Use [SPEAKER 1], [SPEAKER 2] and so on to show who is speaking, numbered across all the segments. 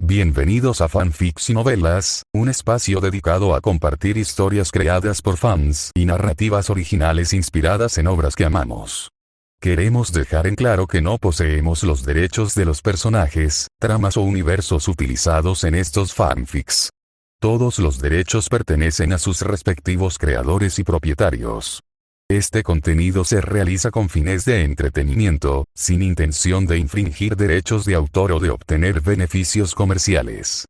[SPEAKER 1] Bienvenidos a Fanfics y Novelas, un espacio dedicado a compartir historias creadas por fans y narrativas originales inspiradas en obras que amamos. Queremos dejar en claro que no poseemos los derechos de los personajes, tramas o universos utilizados en estos fanfics. Todos los derechos pertenecen a sus respectivos creadores y propietarios. Este contenido se realiza con fines de entretenimiento, sin intención de infringir derechos de autor o de obtener beneficios comerciales.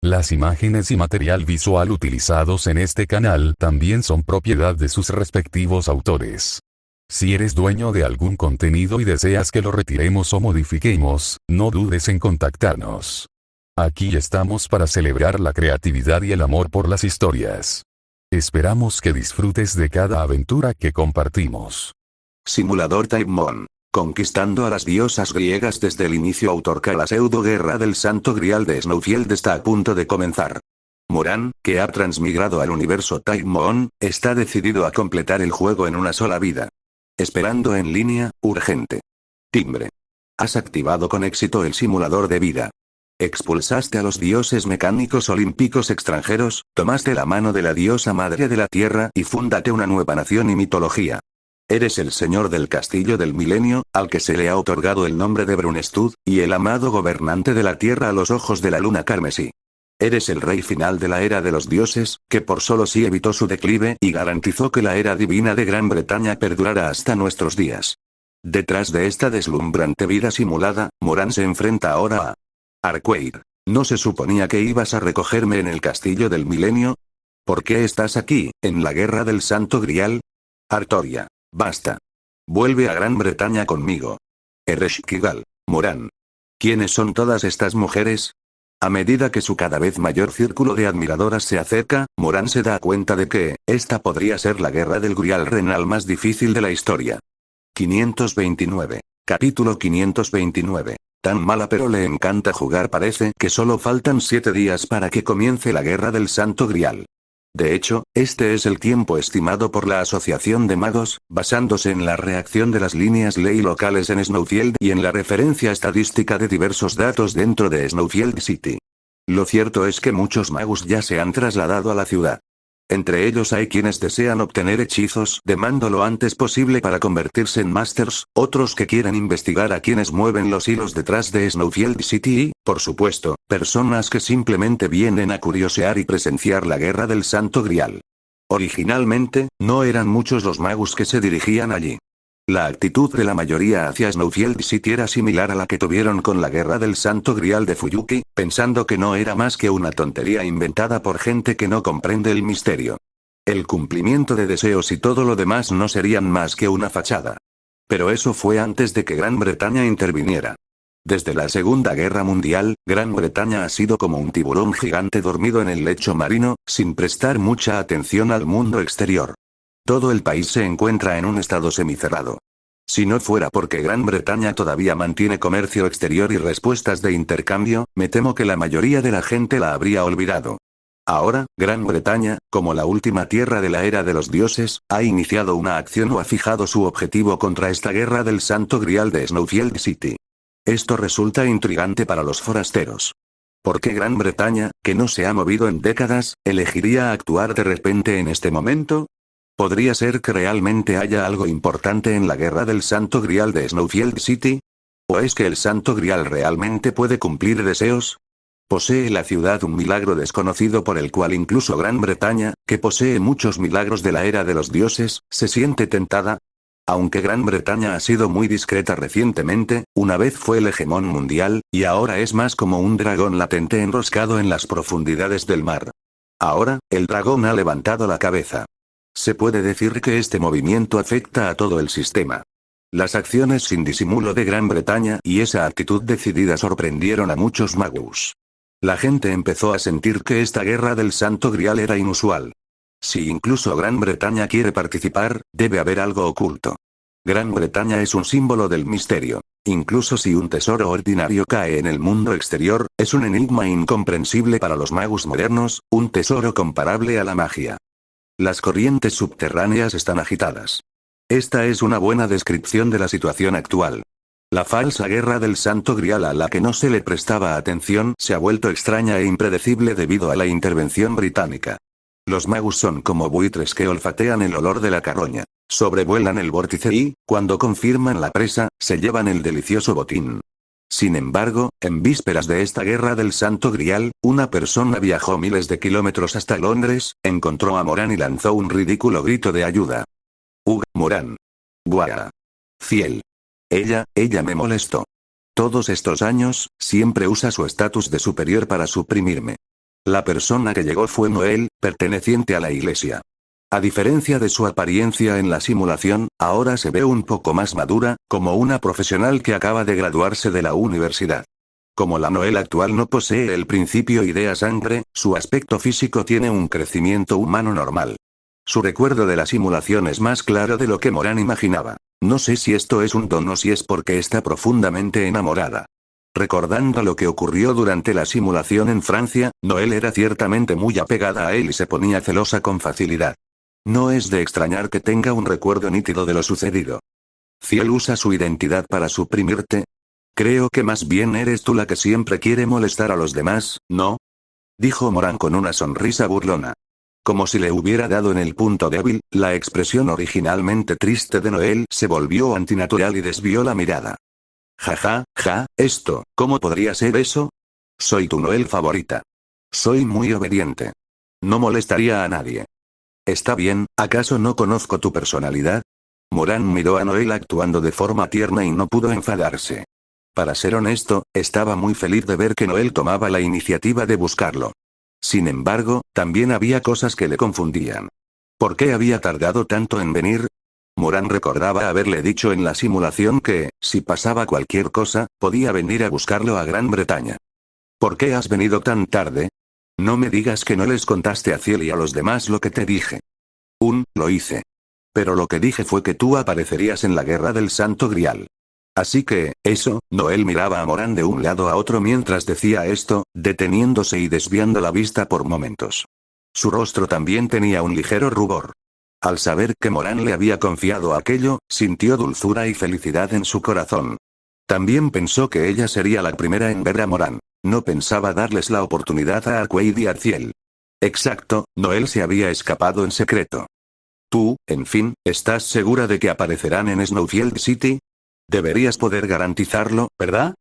[SPEAKER 1] Las imágenes y material visual utilizados en este canal también son propiedad de sus respectivos autores. Si eres dueño de algún contenido y deseas que lo retiremos o modifiquemos, no dudes en contactarnos. Aquí estamos para celebrar la creatividad y el amor por las historias. Esperamos que disfrutes de cada aventura que compartimos.
[SPEAKER 2] Simulador Timemon. Conquistando a las diosas griegas desde el inicio. Autorca. La pseudo-guerra del Santo Grial de Snowfield está a punto de comenzar. Moran, que ha transmigrado al universo Timemon, está decidido a completar el juego en una sola vida. Esperando en línea, urgente. Timbre. Has activado con éxito el simulador de vida. Expulsaste a los dioses mecánicos olímpicos extranjeros, tomaste la mano de la diosa madre de la tierra y fundaste una nueva nación y mitología. Eres el señor del castillo del milenio, al que se le ha otorgado el nombre de Brunestud, y el amado gobernante de la tierra a los ojos de la luna carmesí. Eres el rey final de la era de los dioses, que por solo sí evitó su declive y garantizó que la era divina de Gran Bretaña perdurara hasta nuestros días. Detrás de esta deslumbrante vida simulada, Moran se enfrenta ahora a Arqueir. ¿No se suponía que ibas a recogerme en el castillo del milenio? ¿Por qué estás aquí, en la guerra del Santo Grial? Artoria. Basta. Vuelve a Gran Bretaña conmigo. Ereshkigal. Moran. ¿Quiénes son todas estas mujeres? A medida que su cada vez mayor círculo de admiradoras se acerca, Moran se da cuenta de que, esta podría ser la guerra del Grial renal más difícil de la historia. 529. Capítulo 529. Tan mala pero le encanta jugar. Parece que solo faltan 7 días para que comience la guerra del Santo Grial. De hecho, este es el tiempo estimado por la Asociación de Magos, basándose en la reacción de las líneas ley locales en Snowfield y en la referencia estadística de diversos datos dentro de Snowfield City. Lo cierto es que muchos magos ya se han trasladado a la ciudad. Entre ellos hay quienes desean obtener hechizos de mando lo antes posible para convertirse en Masters, otros que quieren investigar a quienes mueven los hilos detrás de Snowfield City y, por supuesto, personas que simplemente vienen a curiosear y presenciar la guerra del Santo Grial. Originalmente, no eran muchos los magos que se dirigían allí. La actitud de la mayoría hacia Snowfield City era similar a la que tuvieron con la guerra del Santo Grial de Fuyuki, pensando que no era más que una tontería inventada por gente que no comprende el misterio. El cumplimiento de deseos y todo lo demás no serían más que una fachada. Pero eso fue antes de que Gran Bretaña interviniera. Desde la Segunda Guerra Mundial, Gran Bretaña ha sido como un tiburón gigante dormido en el lecho marino, sin prestar mucha atención al mundo exterior. Todo el país se encuentra en un estado semicerrado. Si no fuera porque Gran Bretaña todavía mantiene comercio exterior y respuestas de intercambio, me temo que la mayoría de la gente la habría olvidado. Ahora, Gran Bretaña, como la última tierra de la era de los dioses, ha iniciado una acción o ha fijado su objetivo contra esta guerra del Santo Grial de Snowfield City. Esto resulta intrigante para los forasteros. ¿Por qué Gran Bretaña, que no se ha movido en décadas, elegiría actuar de repente en este momento? ¿Podría ser que realmente haya algo importante en la guerra del Santo Grial de Snowfield City? ¿O es que el Santo Grial realmente puede cumplir deseos? ¿Posee la ciudad un milagro desconocido por el cual incluso Gran Bretaña, que posee muchos milagros de la era de los dioses, se siente tentada? Aunque Gran Bretaña ha sido muy discreta recientemente, una vez fue el hegemón mundial, y ahora es más como un dragón latente enroscado en las profundidades del mar. Ahora, el dragón ha levantado la cabeza. Se puede decir que este movimiento afecta a todo el sistema. Las acciones sin disimulo de Gran Bretaña y esa actitud decidida sorprendieron a muchos magos. La gente empezó a sentir que esta guerra del Santo Grial era inusual. Si incluso Gran Bretaña quiere participar, debe haber algo oculto. Gran Bretaña es un símbolo del misterio. Incluso si un tesoro ordinario cae en el mundo exterior, es un enigma incomprensible para los magos modernos, un tesoro comparable a la magia. Las corrientes subterráneas están agitadas. Esta es una buena descripción de la situación actual. La falsa guerra del Santo Grial a la que no se le prestaba atención se ha vuelto extraña e impredecible debido a la intervención británica. Los magus son como buitres que olfatean el olor de la carroña, sobrevuelan el vórtice y, cuando confirman la presa, se llevan el delicioso botín. Sin embargo, en vísperas de esta guerra del Santo Grial, una persona viajó miles de kilómetros hasta Londres, encontró a Moran y lanzó un ridículo grito de ayuda. Moran. Guau. Ciel. Ella me molestó. Todos estos años, siempre usa su estatus de superior para suprimirme. La persona que llegó fue Noel, perteneciente a la iglesia. A diferencia de su apariencia en la simulación, ahora se ve un poco más madura, como una profesional que acaba de graduarse de la universidad. Como la Noel actual no posee el principio idea sangre, su aspecto físico tiene un crecimiento humano normal. Su recuerdo de la simulación es más claro de lo que Moran imaginaba. No sé si esto es un don o si es porque está profundamente enamorada. Recordando lo que ocurrió durante la simulación en Francia, Noel era ciertamente muy apegada a él y se ponía celosa con facilidad. No es de extrañar que tenga un recuerdo nítido de lo sucedido. Ciel usa su identidad para suprimirte. Creo que más bien eres tú la que siempre quiere molestar a los demás, ¿no? Dijo Moran con una sonrisa burlona. Como si le hubiera dado en el punto débil, la expresión originalmente triste de Noel se volvió antinatural y desvió la mirada. ¿Cómo podría ser eso? Soy tu Noel favorita. Soy muy obediente. No molestaría a nadie. Está bien, ¿acaso no conozco tu personalidad? Moran miró a Noel actuando de forma tierna y no pudo enfadarse. Para ser honesto, estaba muy feliz de ver que Noel tomaba la iniciativa de buscarlo. Sin embargo, también había cosas que le confundían. ¿Por qué había tardado tanto en venir? Moran recordaba haberle dicho en la simulación que, si pasaba cualquier cosa, podía venir a buscarlo a Gran Bretaña. ¿Por qué has venido tan tarde? No me digas que no les contaste a Ciel y a los demás lo que te dije. Lo hice. Pero lo que dije fue que tú aparecerías en la guerra del Santo Grial. Así que, eso, Noel miraba a Moran de un lado a otro mientras decía esto, deteniéndose y desviando la vista por momentos. Su rostro también tenía un ligero rubor. Al saber que Moran le había confiado aquello, sintió dulzura y felicidad en su corazón. También pensó que ella sería la primera en ver a Moran. No pensaba darles la oportunidad a Arquaid y a Ciel. Exacto, Noel se había escapado en secreto. Tú, en fin, ¿estás segura de que aparecerán en Snowfield City? Deberías poder garantizarlo, ¿verdad?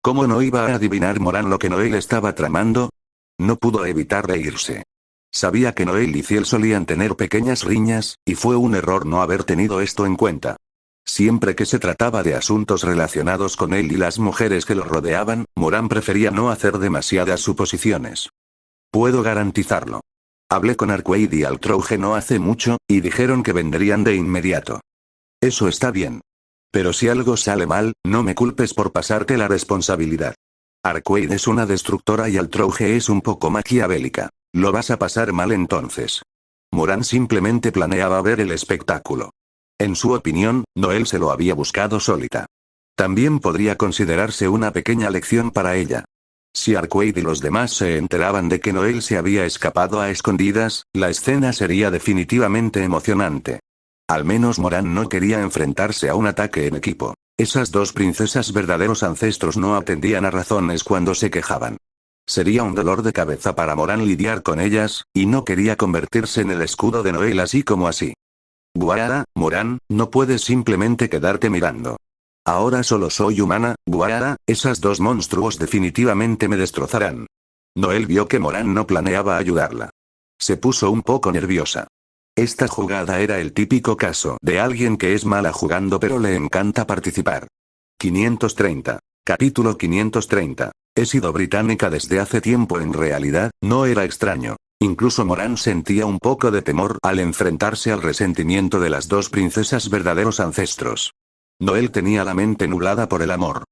[SPEAKER 2] ¿Cómo no iba a adivinar Moran lo que Noel estaba tramando? No pudo evitar reírse. Sabía que Noel y Ciel solían tener pequeñas riñas, y fue un error no haber tenido esto en cuenta. Siempre que se trataba de asuntos relacionados con él y las mujeres que lo rodeaban, Moran prefería no hacer demasiadas suposiciones. Puedo garantizarlo. Hablé con Arquaid y Altrouge no hace mucho, y dijeron que vendrían de inmediato. Eso está bien. Pero si algo sale mal, no me culpes por pasarte la responsabilidad. Arquaid es una destructora y Altrouge es un poco maquiavélica. Lo vas a pasar mal entonces. Moran simplemente planeaba ver el espectáculo. En su opinión, Noel se lo había buscado solita. También podría considerarse una pequeña lección para ella. Si Arquaid y los demás se enteraban de que Noel se había escapado a escondidas, la escena sería definitivamente emocionante. Al menos Moran no quería enfrentarse a un ataque en equipo. Esas dos princesas verdaderos ancestros no atendían a razones cuando se quejaban. Sería un dolor de cabeza para Moran lidiar con ellas, y no quería convertirse en el escudo de Noel así como así. Guara, Moran, no puedes simplemente quedarte mirando. Ahora solo soy humana, Guara, esas dos monstruos definitivamente me destrozarán. Noel vio que Moran no planeaba ayudarla. Se puso un poco nerviosa. Esta jugada era el típico caso de alguien que es mala jugando pero le encanta participar. 530. Capítulo 530. He sido británica desde hace tiempo. En realidad, no era extraño. Incluso Moran sentía un poco de temor al enfrentarse al resentimiento de las dos princesas verdaderos ancestros. Noel tenía la mente nublada por el amor.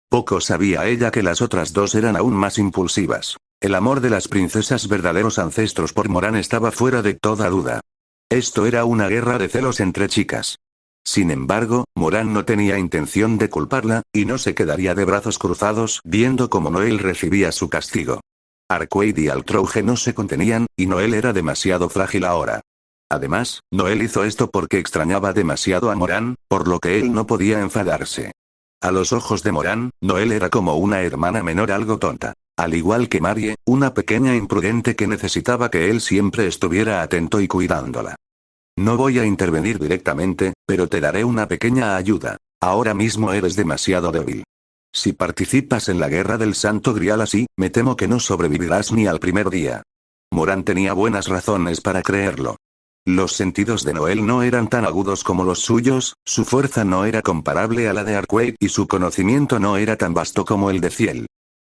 [SPEAKER 2] Poco sabía ella que las otras dos eran aún más impulsivas. El amor de las princesas verdaderos ancestros por Moran estaba fuera de toda duda. Esto era una guerra de celos entre chicas. Sin embargo, Moran no tenía intención de culparla, y no se quedaría de brazos cruzados viendo cómo Noel recibía su castigo. Arquaid y Altrouge no se contenían, y Noel era demasiado frágil ahora. Además, Noel hizo esto porque extrañaba demasiado a Moran, por lo que él no podía enfadarse. A los ojos de Moran, Noelle era como una hermana menor algo tonta. Al igual que Marie, una pequeña imprudente que necesitaba que él siempre estuviera atento y cuidándola. No voy a intervenir directamente, pero te daré una pequeña ayuda. Ahora mismo eres demasiado débil. Si participas en la guerra del Santo Grial así, me temo que no sobrevivirás ni al primer día. Moran tenía buenas razones para creerlo. Los sentidos de Noelle no eran tan agudos como los suyos, su fuerza no era comparable a la de Arquaid y su conocimiento no era tan vasto como el de Ciel.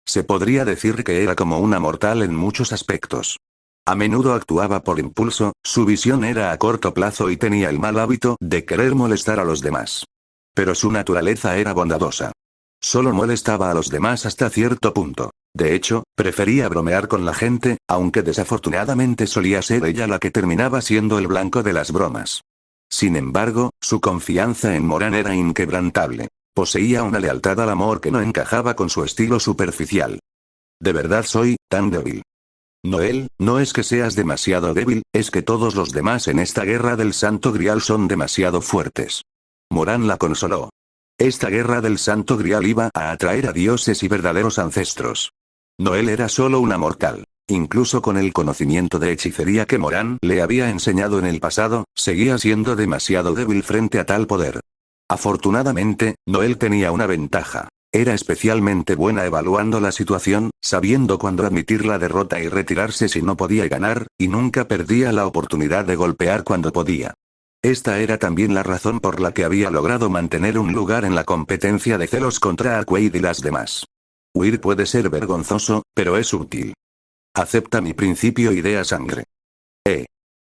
[SPEAKER 2] Se podría decir que era como una mortal en muchos aspectos. A menudo actuaba por impulso, su visión era a corto plazo y tenía el mal hábito de querer molestar a los demás. Pero su naturaleza era bondadosa. Solo molestaba a los demás hasta cierto punto. De hecho, prefería bromear con la gente, aunque desafortunadamente solía ser ella la que terminaba siendo el blanco de las bromas. Sin embargo, su confianza en Moran era inquebrantable. Poseía una lealtad al amor que no encajaba con su estilo superficial. ¿De verdad soy tan débil? Noelle, no es que seas demasiado débil, es que todos los demás en esta guerra del Santo Grial son demasiado fuertes. Moran la consoló. Esta guerra del Santo Grial iba a atraer a dioses y verdaderos ancestros. Noelle era solo una mortal. Incluso con el conocimiento de hechicería que Moran le había enseñado en el pasado, seguía siendo demasiado débil frente a tal poder. Afortunadamente, Noelle tenía una ventaja. Era especialmente buena evaluando la situación, sabiendo cuándo admitir la derrota y retirarse si no podía ganar, y nunca perdía la oportunidad de golpear cuando podía. Esta era también la razón por la que había logrado mantener un lugar en la competencia de celos contra Arquaid y las demás. Huir puede ser vergonzoso, pero es útil. Acepta mi principio y dé a sangre.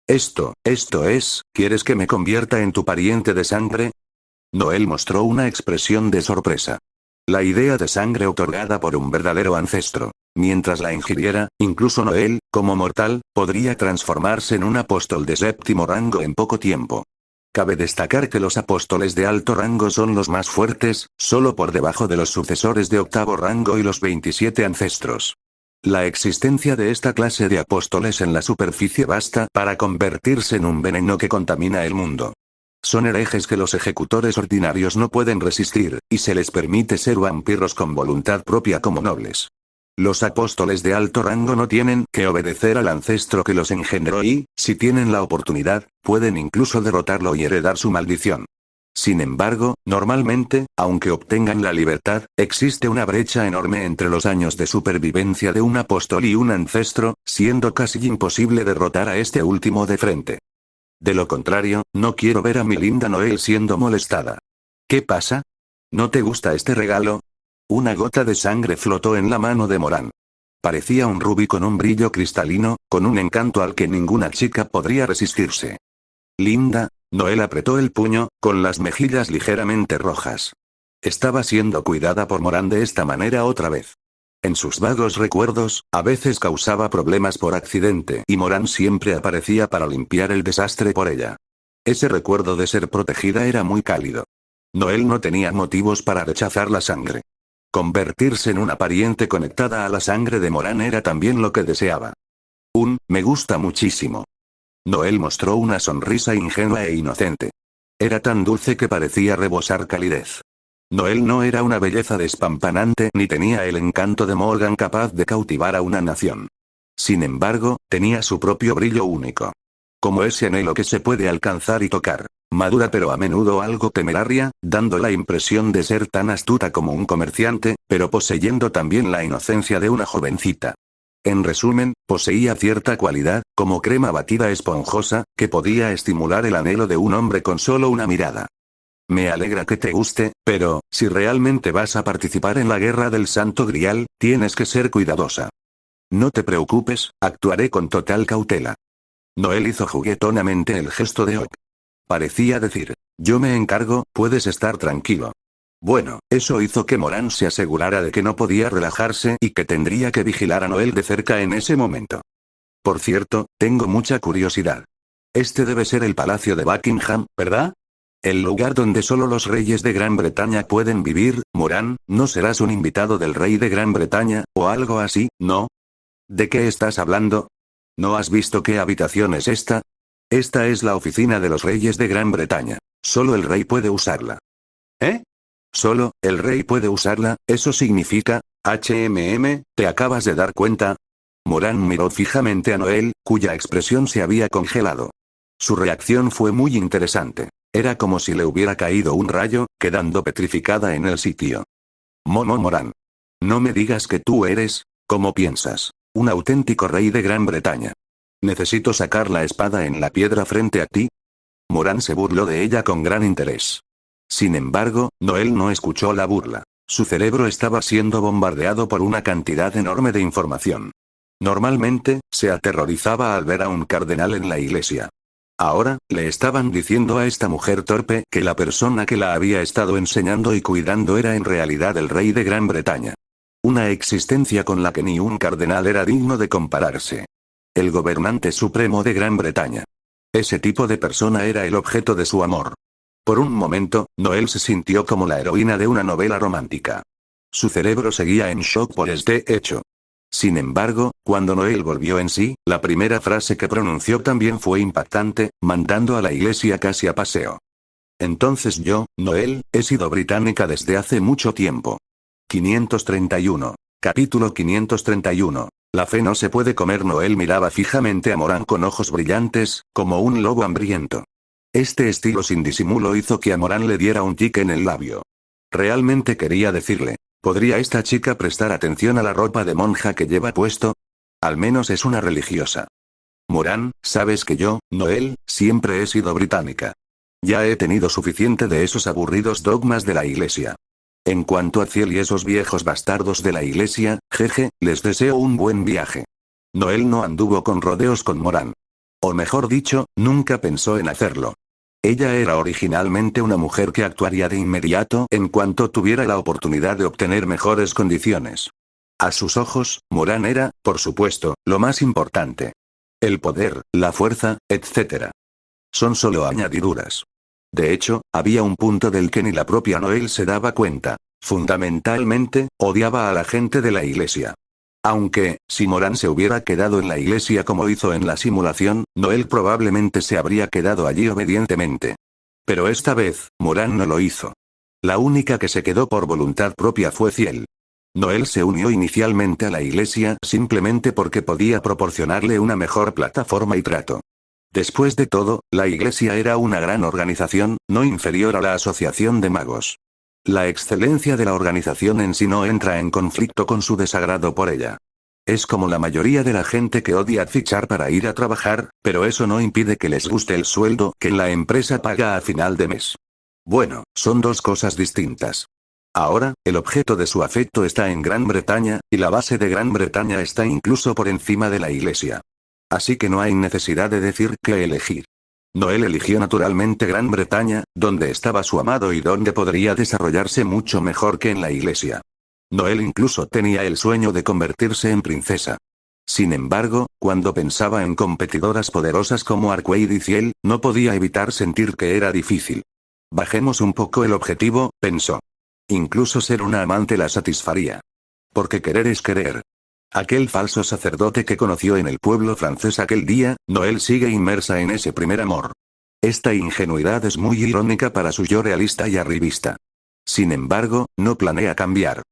[SPEAKER 2] Esto es, ¿quieres que me convierta en tu pariente de sangre? Noelle mostró una expresión de sorpresa. La idea de sangre otorgada por un verdadero ancestro. Mientras la ingiriera, incluso Noelle, como mortal, podría transformarse en un apóstol de séptimo rango en poco tiempo. Cabe destacar que los apóstoles de alto rango son los más fuertes, solo por debajo de los sucesores de octavo rango y los 27 ancestros. La existencia de esta clase de apóstoles en la superficie basta para convertirse en un veneno que contamina el mundo. Son herejes que los ejecutores ordinarios no pueden resistir, y se les permite ser vampiros con voluntad propia como nobles. Los apóstoles de alto rango no tienen que obedecer al ancestro que los engendró y, si tienen la oportunidad, pueden incluso derrotarlo y heredar su maldición. Sin embargo, normalmente, aunque obtengan la libertad, existe una brecha enorme entre los años de supervivencia de un apóstol y un ancestro, siendo casi imposible derrotar a este último de frente. De lo contrario, no quiero ver a mi linda Noelle siendo molestada. ¿Qué pasa? ¿No te gusta este regalo? Una gota de sangre flotó en la mano de Moran. Parecía un rubí con un brillo cristalino, con un encanto al que ninguna chica podría resistirse. Linda, Noelle apretó el puño, con las mejillas ligeramente rojas. Estaba siendo cuidada por Moran de esta manera otra vez. En sus vagos recuerdos, a veces causaba problemas por accidente y Moran siempre aparecía para limpiar el desastre por ella. Ese recuerdo de ser protegida era muy cálido. Noelle no tenía motivos para rechazar la sangre. Convertirse en una pariente conectada a la sangre de Moran era también lo que deseaba. Me gusta muchísimo. Noelle mostró una sonrisa ingenua e inocente. Era tan dulce que parecía rebosar calidez. Noelle no era una belleza despampanante ni tenía el encanto de Morgan capaz de cautivar a una nación. Sin embargo, tenía su propio brillo único. Como ese anhelo que se puede alcanzar y tocar. Madura pero a menudo algo temeraria, dando la impresión de ser tan astuta como un comerciante, pero poseyendo también la inocencia de una jovencita. En resumen, poseía cierta cualidad, como crema batida esponjosa, que podía estimular el anhelo de un hombre con solo una mirada. Me alegra que te guste, pero, si realmente vas a participar en la guerra del Santo Grial, tienes que ser cuidadosa. No te preocupes, actuaré con total cautela. Noelle hizo juguetonamente el gesto de Ok. Parecía decir, yo me encargo, puedes estar tranquilo. Bueno, eso hizo que Moran se asegurara de que no podía relajarse y que tendría que vigilar a Noelle de cerca en ese momento. Por cierto, tengo mucha curiosidad. Este debe ser el Palacio de Buckingham, ¿verdad? El lugar donde solo los reyes de Gran Bretaña pueden vivir. Moran, ¿no serás un invitado del rey de Gran Bretaña, o algo así, no? ¿De qué estás hablando? ¿No has visto qué habitación es esta? Esta es la oficina de los reyes de Gran Bretaña. Solo el rey puede usarla. ¿Eh? Solo, el rey puede usarla, eso significa, ¿te acabas de dar cuenta? Moran miró fijamente a Noel, cuya expresión se había congelado. Su reacción fue muy interesante. Era como si le hubiera caído un rayo, quedando petrificada en el sitio. Moran. No me digas que tú eres, ¿cómo piensas? Un auténtico rey de Gran Bretaña. ¿Necesito sacar la espada en la piedra frente a ti? Moran se burló de ella con gran interés. Sin embargo, Noel no escuchó la burla. Su cerebro estaba siendo bombardeado por una cantidad enorme de información. Normalmente, se aterrorizaba al ver a un cardenal en la iglesia. Ahora, le estaban diciendo a esta mujer torpe que la persona que la había estado enseñando y cuidando era en realidad el rey de Gran Bretaña. Una existencia con la que ni un cardenal era digno de compararse. El gobernante supremo de Gran Bretaña. Ese tipo de persona era el objeto de su amor. Por un momento, Noel se sintió como la heroína de una novela romántica. Su cerebro seguía en shock por este hecho. Sin embargo, cuando Noel volvió en sí, la primera frase que pronunció también fue impactante, mandando a la iglesia casi a paseo. Entonces yo, Noel, he sido británica desde hace mucho tiempo. 531. Capítulo 531. La fe no se puede comer. Noel miraba fijamente a Moran con ojos brillantes, como un lobo hambriento. Este estilo sin disimulo hizo que a Moran le diera un tic en el labio. Realmente quería decirle, ¿podría esta chica prestar atención a la ropa de monja que lleva puesto? Al menos es una religiosa. Moran, sabes que yo, Noel, siempre he sido británica. Ya he tenido suficiente de esos aburridos dogmas de la iglesia. En cuanto a Ciel y esos viejos bastardos de la iglesia, jeje, les deseo un buen viaje. Noel no anduvo con rodeos con Moran. O mejor dicho, nunca pensó en hacerlo. Ella era originalmente una mujer que actuaría de inmediato en cuanto tuviera la oportunidad de obtener mejores condiciones. A sus ojos, Moran era, por supuesto, lo más importante. El poder, la fuerza, etc. Son solo añadiduras. De hecho, había un punto del que ni la propia Noel se daba cuenta. Fundamentalmente, odiaba a la gente de la iglesia. Aunque, si Moran se hubiera quedado en la iglesia como hizo en la simulación, Noel probablemente se habría quedado allí obedientemente. Pero esta vez, Moran no lo hizo. La única que se quedó por voluntad propia fue Ciel. Noel se unió inicialmente a la iglesia simplemente porque podía proporcionarle una mejor plataforma y trato. Después de todo, la iglesia era una gran organización, no inferior a la asociación de magos. La excelencia de la organización en sí no entra en conflicto con su desagrado por ella. Es como la mayoría de la gente que odia fichar para ir a trabajar, pero eso no impide que les guste el sueldo que la empresa paga a final de mes. Bueno, son dos cosas distintas. Ahora, el objeto de su afecto está en Gran Bretaña, y la base de Gran Bretaña está incluso por encima de la iglesia. Así que no hay necesidad de decir qué elegir. Noel eligió naturalmente Gran Bretaña, donde estaba su amado y donde podría desarrollarse mucho mejor que en la iglesia. Noel incluso tenía el sueño de convertirse en princesa. Sin embargo, cuando pensaba en competidoras poderosas como Arquaid y Ciel, no podía evitar sentir que era difícil. Bajemos un poco el objetivo, pensó. Incluso ser una amante la satisfaría. Porque querer es querer. Aquel falso sacerdote que conoció en el pueblo francés aquel día, Noel sigue inmersa en ese primer amor. Esta ingenuidad es muy irónica para su yo realista y arribista. Sin embargo, no planea cambiar.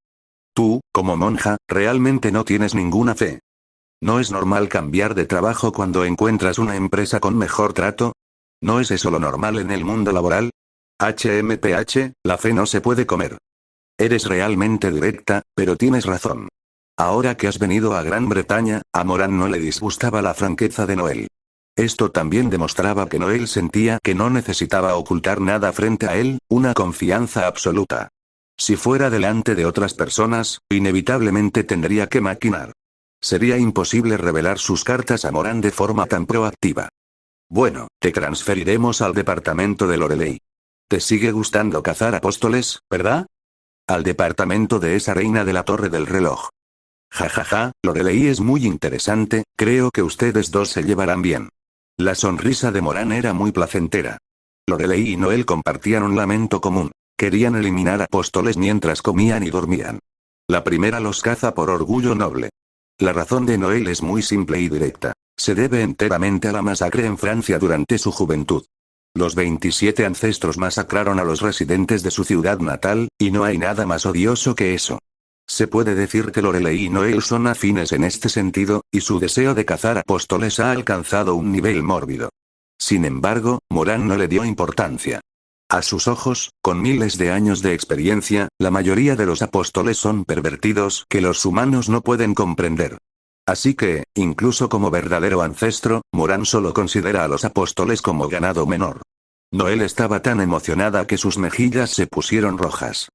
[SPEAKER 2] Tú, como monja, realmente no tienes ninguna fe. ¿No es normal cambiar de trabajo cuando encuentras una empresa con mejor trato? ¿No es eso lo normal en el mundo laboral? La fe no se puede comer. Eres realmente directa, pero tienes razón. Ahora que has venido a Gran Bretaña, a Moran no le disgustaba la franqueza de Noel. Esto también demostraba que Noel sentía que no necesitaba ocultar nada frente a él, una confianza absoluta. Si fuera delante de otras personas, inevitablemente tendría que maquinar. Sería imposible revelar sus cartas a Moran de forma tan proactiva. Bueno, te transferiremos al departamento de Lorelei. ¿Te sigue gustando cazar apóstoles, verdad? Al departamento de esa reina de la Torre del Reloj. Jajaja, Lorelei es muy interesante, creo que ustedes dos se llevarán bien. La sonrisa de Moran era muy placentera. Lorelei y Noel compartían un lamento común. Querían eliminar apóstoles mientras comían y dormían. La primera los caza por orgullo noble. La razón de Noel es muy simple y directa. Se debe enteramente a la masacre en Francia durante su juventud. Los 27 ancestros masacraron a los residentes de su ciudad natal, y no hay nada más odioso que eso. Se puede decir que Lorelei y Noel son afines en este sentido, y su deseo de cazar apóstoles ha alcanzado un nivel mórbido. Sin embargo, Moran no le dio importancia. A sus ojos, con miles de años de experiencia, la mayoría de los apóstoles son pervertidos que los humanos no pueden comprender. Así que, incluso como verdadero ancestro, Moran solo considera a los apóstoles como ganado menor. Noel estaba tan emocionada que sus mejillas se pusieron rojas.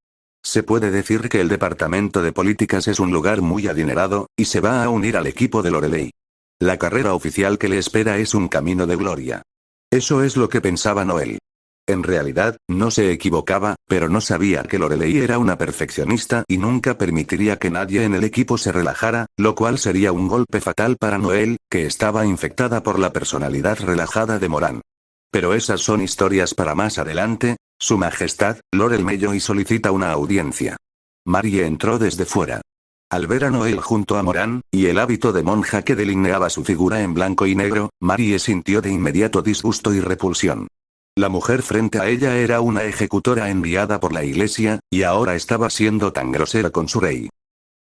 [SPEAKER 2] Se puede decir que el departamento de políticas es un lugar muy adinerado, y se va a unir al equipo de Lorelei. La carrera oficial que le espera es un camino de gloria. Eso es lo que pensaba Noel. En realidad, no se equivocaba, pero no sabía que Lorelei era una perfeccionista y nunca permitiría que nadie en el equipo se relajara, lo cual sería un golpe fatal para Noel, que estaba infectada por la personalidad relajada de Moran. Pero esas son historias para más adelante. Su Majestad, Lorel Mello y solicita una audiencia. Marie entró desde fuera. Al ver a Noel junto a Moran, y el hábito de monja que delineaba su figura en blanco y negro, Marie sintió de inmediato disgusto y repulsión. La mujer frente a ella era una ejecutora enviada por la iglesia, y ahora estaba siendo tan grosera con su rey.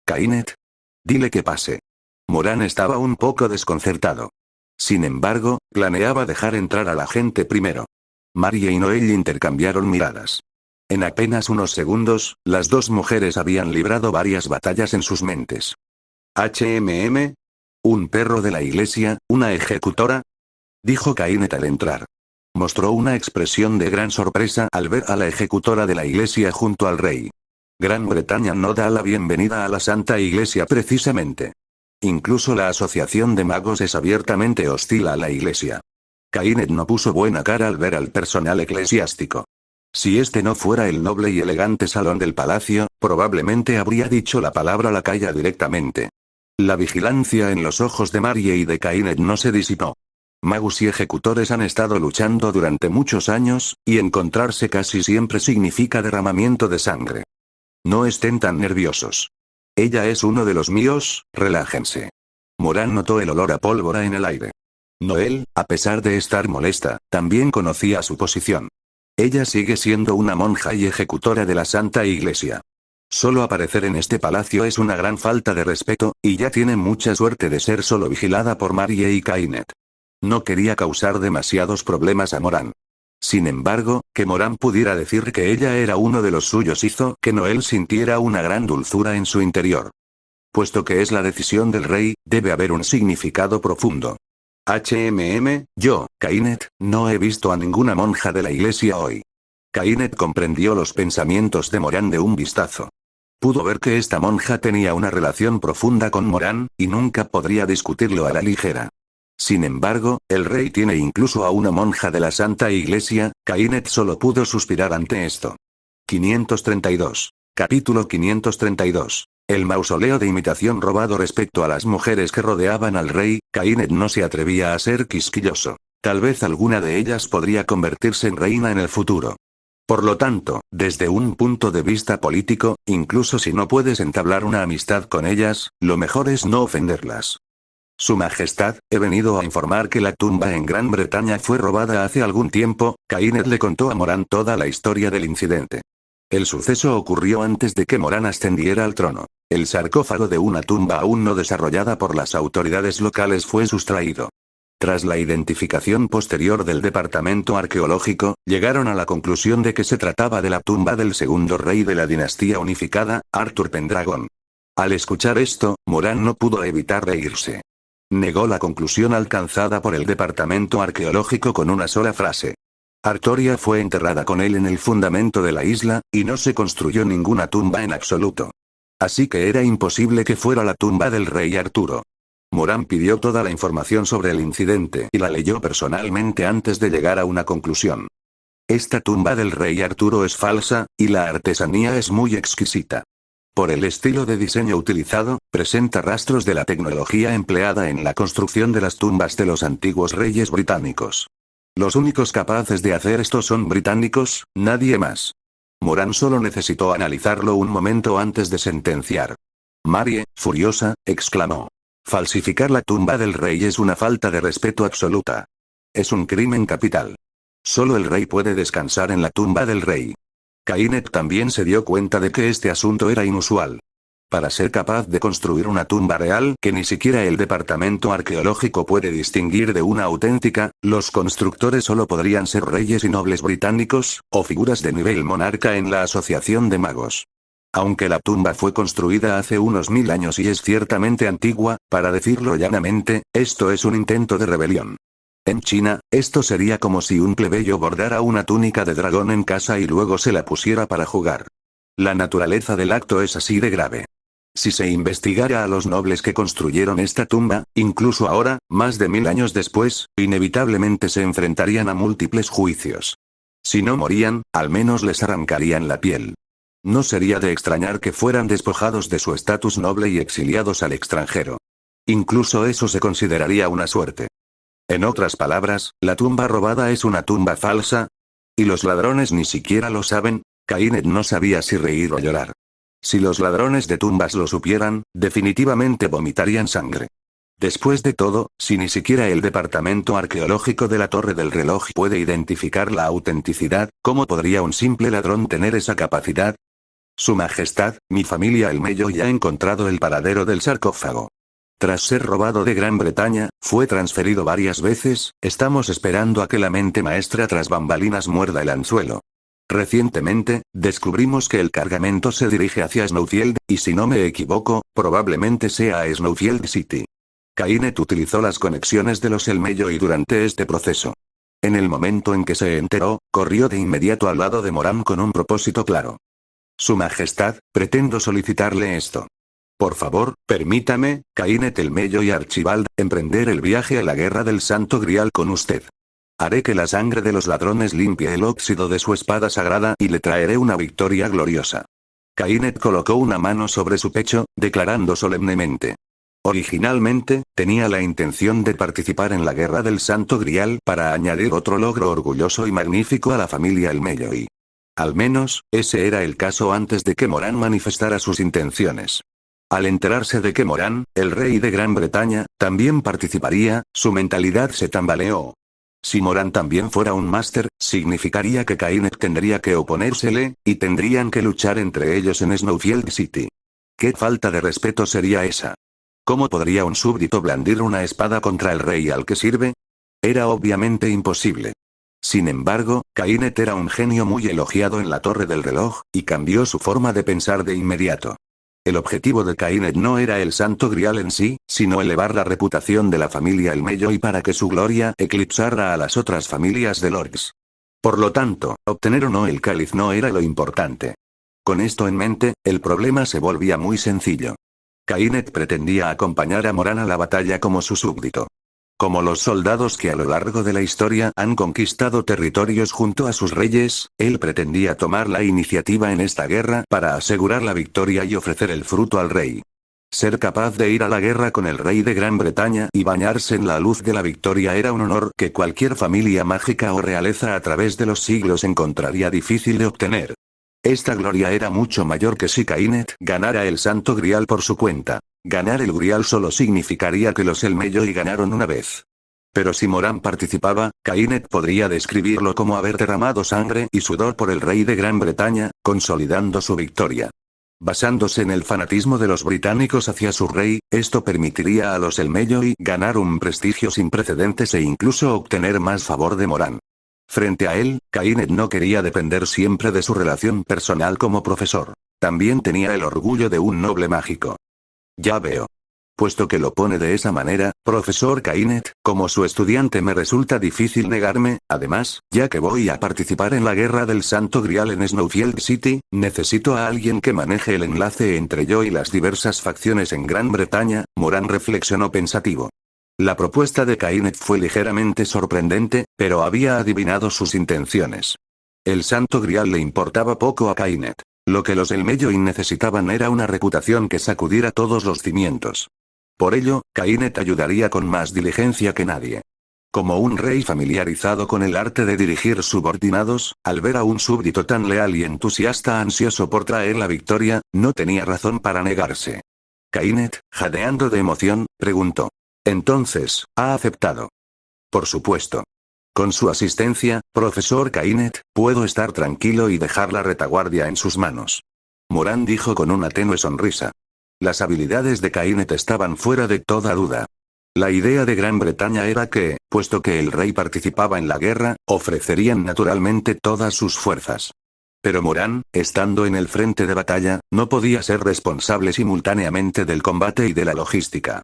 [SPEAKER 2] Kainet. Dile que pase. Moran estaba un poco desconcertado. Sin embargo, planeaba dejar entrar a la gente primero. Marie y Noel intercambiaron miradas. En apenas unos segundos, las dos mujeres habían librado varias batallas en sus mentes. ¿Un perro de la iglesia, una ejecutora? Dijo Kainet al entrar. Mostró una expresión de gran sorpresa al ver a la ejecutora de la iglesia junto al rey. Gran Bretaña no da la bienvenida a la Santa Iglesia precisamente. Incluso la Asociación de Magos es abiertamente hostil a la iglesia. Kainet no puso buena cara al ver al personal eclesiástico. Si este no fuera el noble y elegante salón del palacio, probablemente habría dicho la palabra lacaya directamente. La vigilancia en los ojos de Marie y de Kainet no se disipó. Magos y ejecutores han estado luchando durante muchos años, y encontrarse casi siempre significa derramamiento de sangre. No estén tan nerviosos. Ella es uno de los míos, relájense. Moran notó el olor a pólvora en el aire. Noel, a pesar de estar molesta, también conocía su posición. Ella sigue siendo una monja y ejecutora de la Santa Iglesia. Solo aparecer en este palacio es una gran falta de respeto, y ya tiene mucha suerte de ser solo vigilada por Marie y Kainet. No quería causar demasiados problemas a Moran. Sin embargo, que Moran pudiera decir que ella era uno de los suyos hizo que Noel sintiera una gran dulzura en su interior. Puesto que es la decisión del rey, debe haber un significado profundo. Yo, Kainet, no he visto a ninguna monja de la iglesia hoy. Kainet comprendió los pensamientos de Moran de un vistazo. Pudo ver que esta monja tenía una relación profunda con Moran, y nunca podría discutirlo a la ligera. Sin embargo, el rey tiene incluso a una monja de la Santa Iglesia. Kainet solo pudo suspirar ante esto. 532. Capítulo 532. El mausoleo de imitación robado. Respecto a las mujeres que rodeaban al rey, Kainet no se atrevía a ser quisquilloso. Tal vez alguna de ellas podría convertirse en reina en el futuro. Por lo tanto, desde un punto de vista político, incluso si no puedes entablar una amistad con ellas, lo mejor es no ofenderlas. Su Majestad, he venido a informar que la tumba en Gran Bretaña fue robada hace algún tiempo. Kainet le contó a Moran toda la historia del incidente. El suceso ocurrió antes de que Moran ascendiera al trono. El sarcófago de una tumba aún no desarrollada por las autoridades locales fue sustraído. Tras la identificación posterior del departamento arqueológico, llegaron a la conclusión de que se trataba de la tumba del segundo rey de la dinastía unificada, Arthur Pendragon. Al escuchar esto, Moran no pudo evitar reírse. Negó la conclusión alcanzada por el departamento arqueológico con una sola frase. Artoria fue enterrada con él en el fundamento de la isla, y no se construyó ninguna tumba en absoluto. Así que era imposible que fuera la tumba del rey Arturo. Moran pidió toda la información sobre el incidente y la leyó personalmente antes de llegar a una conclusión. Esta tumba del rey Arturo es falsa, y la artesanía es muy exquisita. Por el estilo de diseño utilizado, presenta rastros de la tecnología empleada en la construcción de las tumbas de los antiguos reyes británicos. Los únicos capaces de hacer esto son británicos, nadie más. Moran solo necesitó analizarlo un momento antes de sentenciar. Marie, furiosa, exclamó. Falsificar la tumba del rey es una falta de respeto absoluta. Es un crimen capital. Solo el rey puede descansar en la tumba del rey. Kainet también se dio cuenta de que este asunto era inusual. Para ser capaz de construir una tumba real que ni siquiera el departamento arqueológico puede distinguir de una auténtica, los constructores solo podrían ser reyes y nobles británicos, o figuras de nivel monarca en la Asociación de Magos. Aunque la tumba fue construida hace unos 1000 años y es ciertamente antigua, para decirlo llanamente, esto es un intento de rebelión. En China, esto sería como si un plebeyo bordara una túnica de dragón en casa y luego se la pusiera para jugar. La naturaleza del acto es así de grave. Si se investigara a los nobles que construyeron esta tumba, incluso ahora, más de 1000 años después, inevitablemente se enfrentarían a múltiples juicios. Si no morían, al menos les arrancarían la piel. No sería de extrañar que fueran despojados de su estatus noble y exiliados al extranjero. Incluso eso se consideraría una suerte. En otras palabras, la tumba robada es una tumba falsa. Y los ladrones ni siquiera lo saben. Kainet no sabía si reír o llorar. Si los ladrones de tumbas lo supieran, definitivamente vomitarían sangre. Después de todo, si ni siquiera el departamento arqueológico de la Torre del Reloj puede identificar la autenticidad, ¿cómo podría un simple ladrón tener esa capacidad? Su Majestad, mi familia el Mello ha encontrado el paradero del sarcófago. Tras ser robado de Gran Bretaña, fue transferido varias veces, estamos esperando a que la mente maestra tras bambalinas muerda el anzuelo. Recientemente, descubrimos que el cargamento se dirige hacia Snowfield, y si no me equivoco, probablemente sea a Snowfield City. Kainet utilizó las conexiones de los El Mello y durante este proceso. En el momento en que se enteró, corrió de inmediato al lado de Moran con un propósito claro. Su Majestad, pretendo solicitarle esto. Por favor, permítame, Kainet el Mello y Archibald, emprender el viaje a la Guerra del Santo Grial con usted. Haré que la sangre de los ladrones limpie el óxido de su espada sagrada y le traeré una victoria gloriosa. Kainet colocó una mano sobre su pecho, declarando solemnemente. Originalmente, tenía la intención de participar en la Guerra del Santo Grial para añadir otro logro orgulloso y magnífico a la familia El Mello y... Al menos, ese era el caso antes de que Moran manifestara sus intenciones. Al enterarse de que Moran, el rey de Gran Bretaña, también participaría, su mentalidad se tambaleó. Si Moran también fuera un máster, significaría que Kainet tendría que oponérsele, y tendrían que luchar entre ellos en Snowfield City. ¿Qué falta de respeto sería esa? ¿Cómo podría un súbdito blandir una espada contra el rey al que sirve? Era obviamente imposible. Sin embargo, Kainet era un genio muy elogiado en la Torre del Reloj, y cambió su forma de pensar de inmediato. El objetivo de Kainet no era el Santo Grial en sí, sino elevar la reputación de la familia El Mello y para que su gloria eclipsara a las otras familias de lords. Por lo tanto, obtener o no el cáliz no era lo importante. Con esto en mente, el problema se volvía muy sencillo. Kainet pretendía acompañar a Moran a la batalla como su súbdito. Como los soldados que a lo largo de la historia han conquistado territorios junto a sus reyes, él pretendía tomar la iniciativa en esta guerra para asegurar la victoria y ofrecer el fruto al rey. Ser capaz de ir a la guerra con el rey de Gran Bretaña y bañarse en la luz de la victoria era un honor que cualquier familia mágica o realeza a través de los siglos encontraría difícil de obtener. Esta gloria era mucho mayor que si Kainet ganara el Santo Grial por su cuenta. Ganar el Grial solo significaría que los El Mello y ganaron una vez. Pero si Moran participaba, Kainet podría describirlo como haber derramado sangre y sudor por el rey de Gran Bretaña, consolidando su victoria. Basándose en el fanatismo de los británicos hacia su rey, esto permitiría a los El Mello y ganar un prestigio sin precedentes e incluso obtener más favor de Moran. Frente a él, Kainet no quería depender siempre de su relación personal como profesor. También tenía el orgullo de un noble mágico. Ya veo. Puesto que lo pone de esa manera, profesor Kainet, como su estudiante me resulta difícil negarme, además, ya que voy a participar en la Guerra del Santo Grial en Snowfield City, necesito a alguien que maneje el enlace entre yo y las diversas facciones en Gran Bretaña, Moran reflexionó pensativo. La propuesta de Kainet fue ligeramente sorprendente, pero había adivinado sus intenciones. El Santo Grial le importaba poco a Kainet. Lo que los El Mello necesitaban era una reputación que sacudiera todos los cimientos. Por ello, Kainet ayudaría con más diligencia que nadie. Como un rey familiarizado con el arte de dirigir subordinados, al ver a un súbdito tan leal y entusiasta ansioso por traer la victoria, no tenía razón para negarse. Kainet, jadeando de emoción, preguntó. Entonces, ¿ha aceptado? Por supuesto. Con su asistencia, profesor Kainet, puedo estar tranquilo y dejar la retaguardia en sus manos. Moran dijo con una tenue sonrisa. Las habilidades de Kainet estaban fuera de toda duda. La idea de Gran Bretaña era que, puesto que el rey participaba en la guerra, ofrecerían naturalmente todas sus fuerzas. Pero Moran, estando en el frente de batalla, no podía ser responsable simultáneamente del combate y de la logística.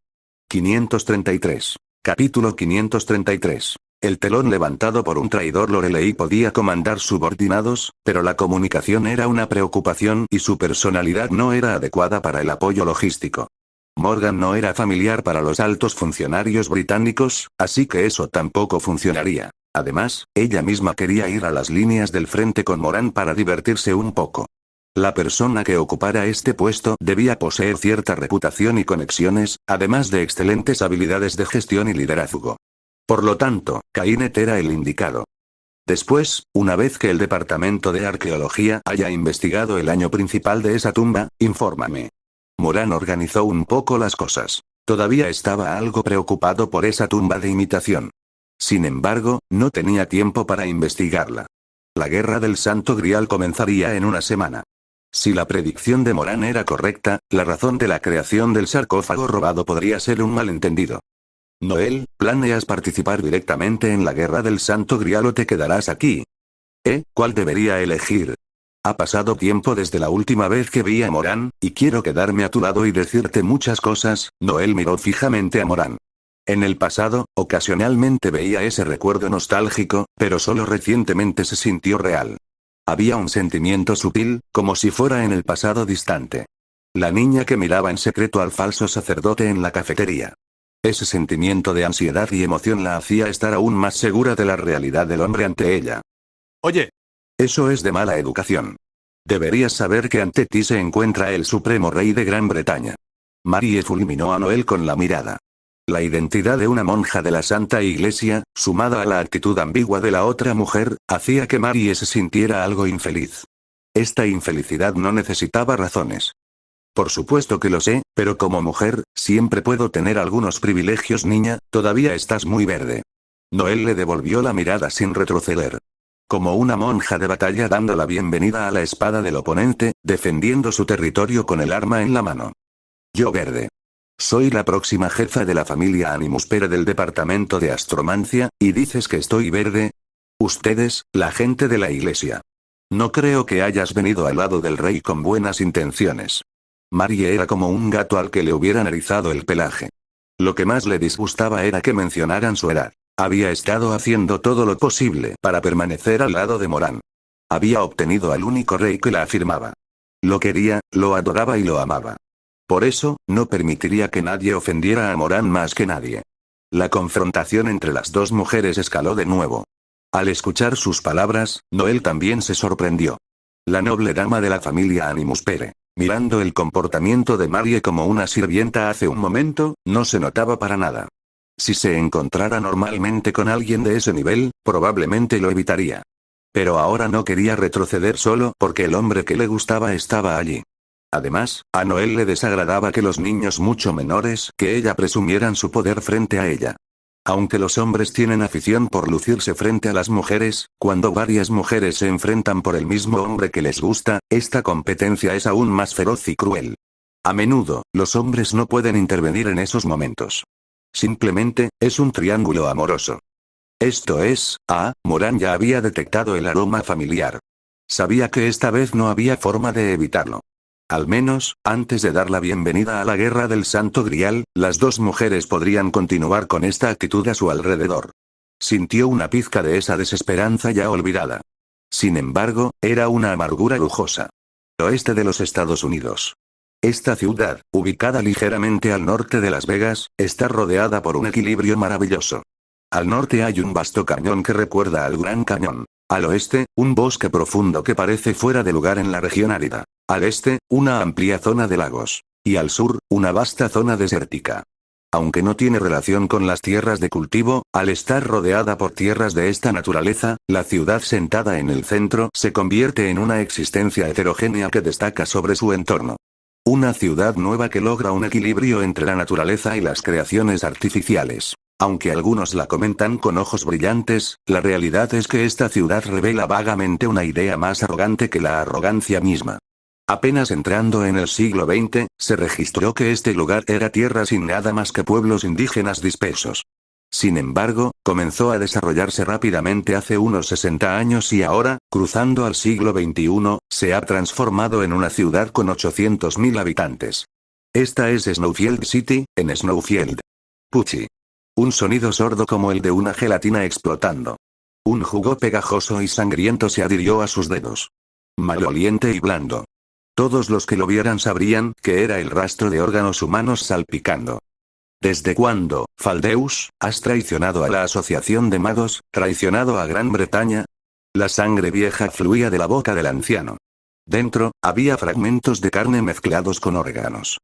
[SPEAKER 2] 533. Capítulo 533. El telón levantado por un traidor. Lorelei podía comandar subordinados, pero la comunicación era una preocupación y su personalidad no era adecuada para el apoyo logístico. Morgan no era familiar para los altos funcionarios británicos, así que eso tampoco funcionaría. Además, ella misma quería ir a las líneas del frente con Moran para divertirse un poco. La persona que ocupara este puesto debía poseer cierta reputación y conexiones, además de excelentes habilidades de gestión y liderazgo. Por lo tanto, Kainet era el indicado. Después, una vez que el Departamento de Arqueología haya investigado el año principal de esa tumba, infórmame. Moran organizó un poco las cosas. Todavía estaba algo preocupado por esa tumba de imitación. Sin embargo, no tenía tiempo para investigarla. La guerra del Santo Grial comenzaría en una semana. Si la predicción de Moran era correcta, la razón de la creación del sarcófago robado podría ser un malentendido. Noel, ¿planeas participar directamente en la guerra del Santo Grial o te quedarás aquí? ¿Cuál debería elegir? Ha pasado tiempo desde la última vez que vi a Moran, y quiero quedarme a tu lado y decirte muchas cosas. Noel miró fijamente a Moran. En el pasado, ocasionalmente veía ese recuerdo nostálgico, pero solo recientemente se sintió real. Había un sentimiento sutil, como si fuera en el pasado distante. La niña que miraba en secreto al falso sacerdote en la cafetería. Ese sentimiento de ansiedad y emoción la hacía estar aún más segura de la realidad del hombre ante ella.
[SPEAKER 3] Oye.
[SPEAKER 2] Eso es de mala educación. Deberías saber que ante ti se encuentra el supremo rey de Gran Bretaña. Marie fulminó a Noel con la mirada. La identidad de una monja de la Santa Iglesia, sumada a la actitud ambigua de la otra mujer, hacía que Marie se sintiera algo infeliz. Esta infelicidad no necesitaba razones. Por supuesto que lo sé, pero como mujer, siempre puedo tener algunos privilegios. Niña, todavía estás muy verde. Noel le devolvió la mirada sin retroceder. Como una monja de batalla dando la bienvenida a la espada del oponente, defendiendo su territorio con el arma en la mano. Yo verde. Soy la próxima jefa de la familia Animuspere del departamento de astromancia, y dices que estoy verde. Ustedes, la gente de la iglesia. No creo que hayas venido al lado del rey con buenas intenciones. Marie era como un gato al que le hubieran erizado el pelaje. Lo que más le disgustaba era que mencionaran su edad. Había estado haciendo todo lo posible para permanecer al lado de Moran. Había obtenido al único rey que la afirmaba. Lo quería, lo adoraba y lo amaba. Por eso, no permitiría que nadie ofendiera a Moran más que nadie. La confrontación entre las dos mujeres escaló de nuevo. Al escuchar sus palabras, Noel también se sorprendió. La noble dama de la familia Animuspere, mirando el comportamiento de Marie como una sirvienta hace un momento, no se notaba para nada. Si se encontrara normalmente con alguien de ese nivel, probablemente lo evitaría. Pero ahora no quería retroceder solo porque el hombre que le gustaba estaba allí. Además, a Noel le desagradaba que los niños mucho menores que ella presumieran su poder frente a ella. Aunque los hombres tienen afición por lucirse frente a las mujeres, cuando varias mujeres se enfrentan por el mismo hombre que les gusta, esta competencia es aún más feroz y cruel. A menudo, los hombres no pueden intervenir en esos momentos. Simplemente, es un triángulo amoroso. Esto es, Moran ya había detectado el aroma familiar. Sabía que esta vez no había forma de evitarlo. Al menos, antes de dar la bienvenida a la guerra del Santo Grial, las dos mujeres podrían continuar con esta actitud a su alrededor. Sintió una pizca de esa desesperanza ya olvidada. Sin embargo, era una amargura lujosa. Oeste de los Estados Unidos. Esta ciudad, ubicada ligeramente al norte de Las Vegas, está rodeada por un equilibrio maravilloso. Al norte hay un vasto cañón que recuerda al Gran Cañón. Al oeste, un bosque profundo que parece fuera de lugar en la región árida. Al este, una amplia zona de lagos. Y al sur, una vasta zona desértica. Aunque no tiene relación con las tierras de cultivo, al estar rodeada por tierras de esta naturaleza, la ciudad sentada en el centro se convierte en una existencia heterogénea que destaca sobre su entorno. Una ciudad nueva que logra un equilibrio entre la naturaleza y las creaciones artificiales. Aunque algunos la comentan con ojos brillantes, la realidad es que esta ciudad revela vagamente una idea más arrogante que la arrogancia misma. Apenas entrando en el siglo XX, se registró que este lugar era tierra sin nada más que pueblos indígenas dispersos. Sin embargo, comenzó a desarrollarse rápidamente hace unos 60 años y ahora, cruzando al siglo XXI, se ha transformado en una ciudad con 800.000 habitantes. Esta es Snowfield City, en Snowfield. Puchi. Un sonido sordo como el de una gelatina explotando. Un jugo pegajoso y sangriento se adhirió a sus dedos. Maloliente y blando. Todos los que lo vieran sabrían que era el rastro de órganos humanos salpicando. ¿Desde cuándo, Faldeus, has traicionado a la Asociación de Magos, traicionado a Gran Bretaña? La sangre vieja fluía de la boca del anciano. Dentro, había fragmentos de carne mezclados con órganos.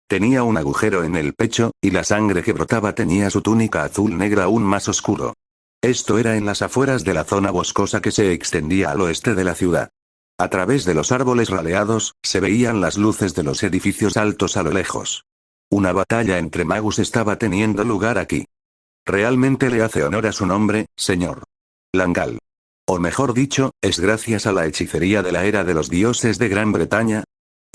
[SPEAKER 2] Tenía un agujero en el pecho, y la sangre que brotaba tenía su túnica azul negra aún más oscuro. Esto era en las afueras de la zona boscosa que se extendía al oeste de la ciudad. A través de los árboles raleados, se veían las luces de los edificios altos a lo lejos. Una batalla entre magus estaba teniendo lugar aquí. Realmente le hace honor a su nombre, señor Langal. O mejor dicho, es gracias a la hechicería de la era de los dioses de Gran Bretaña.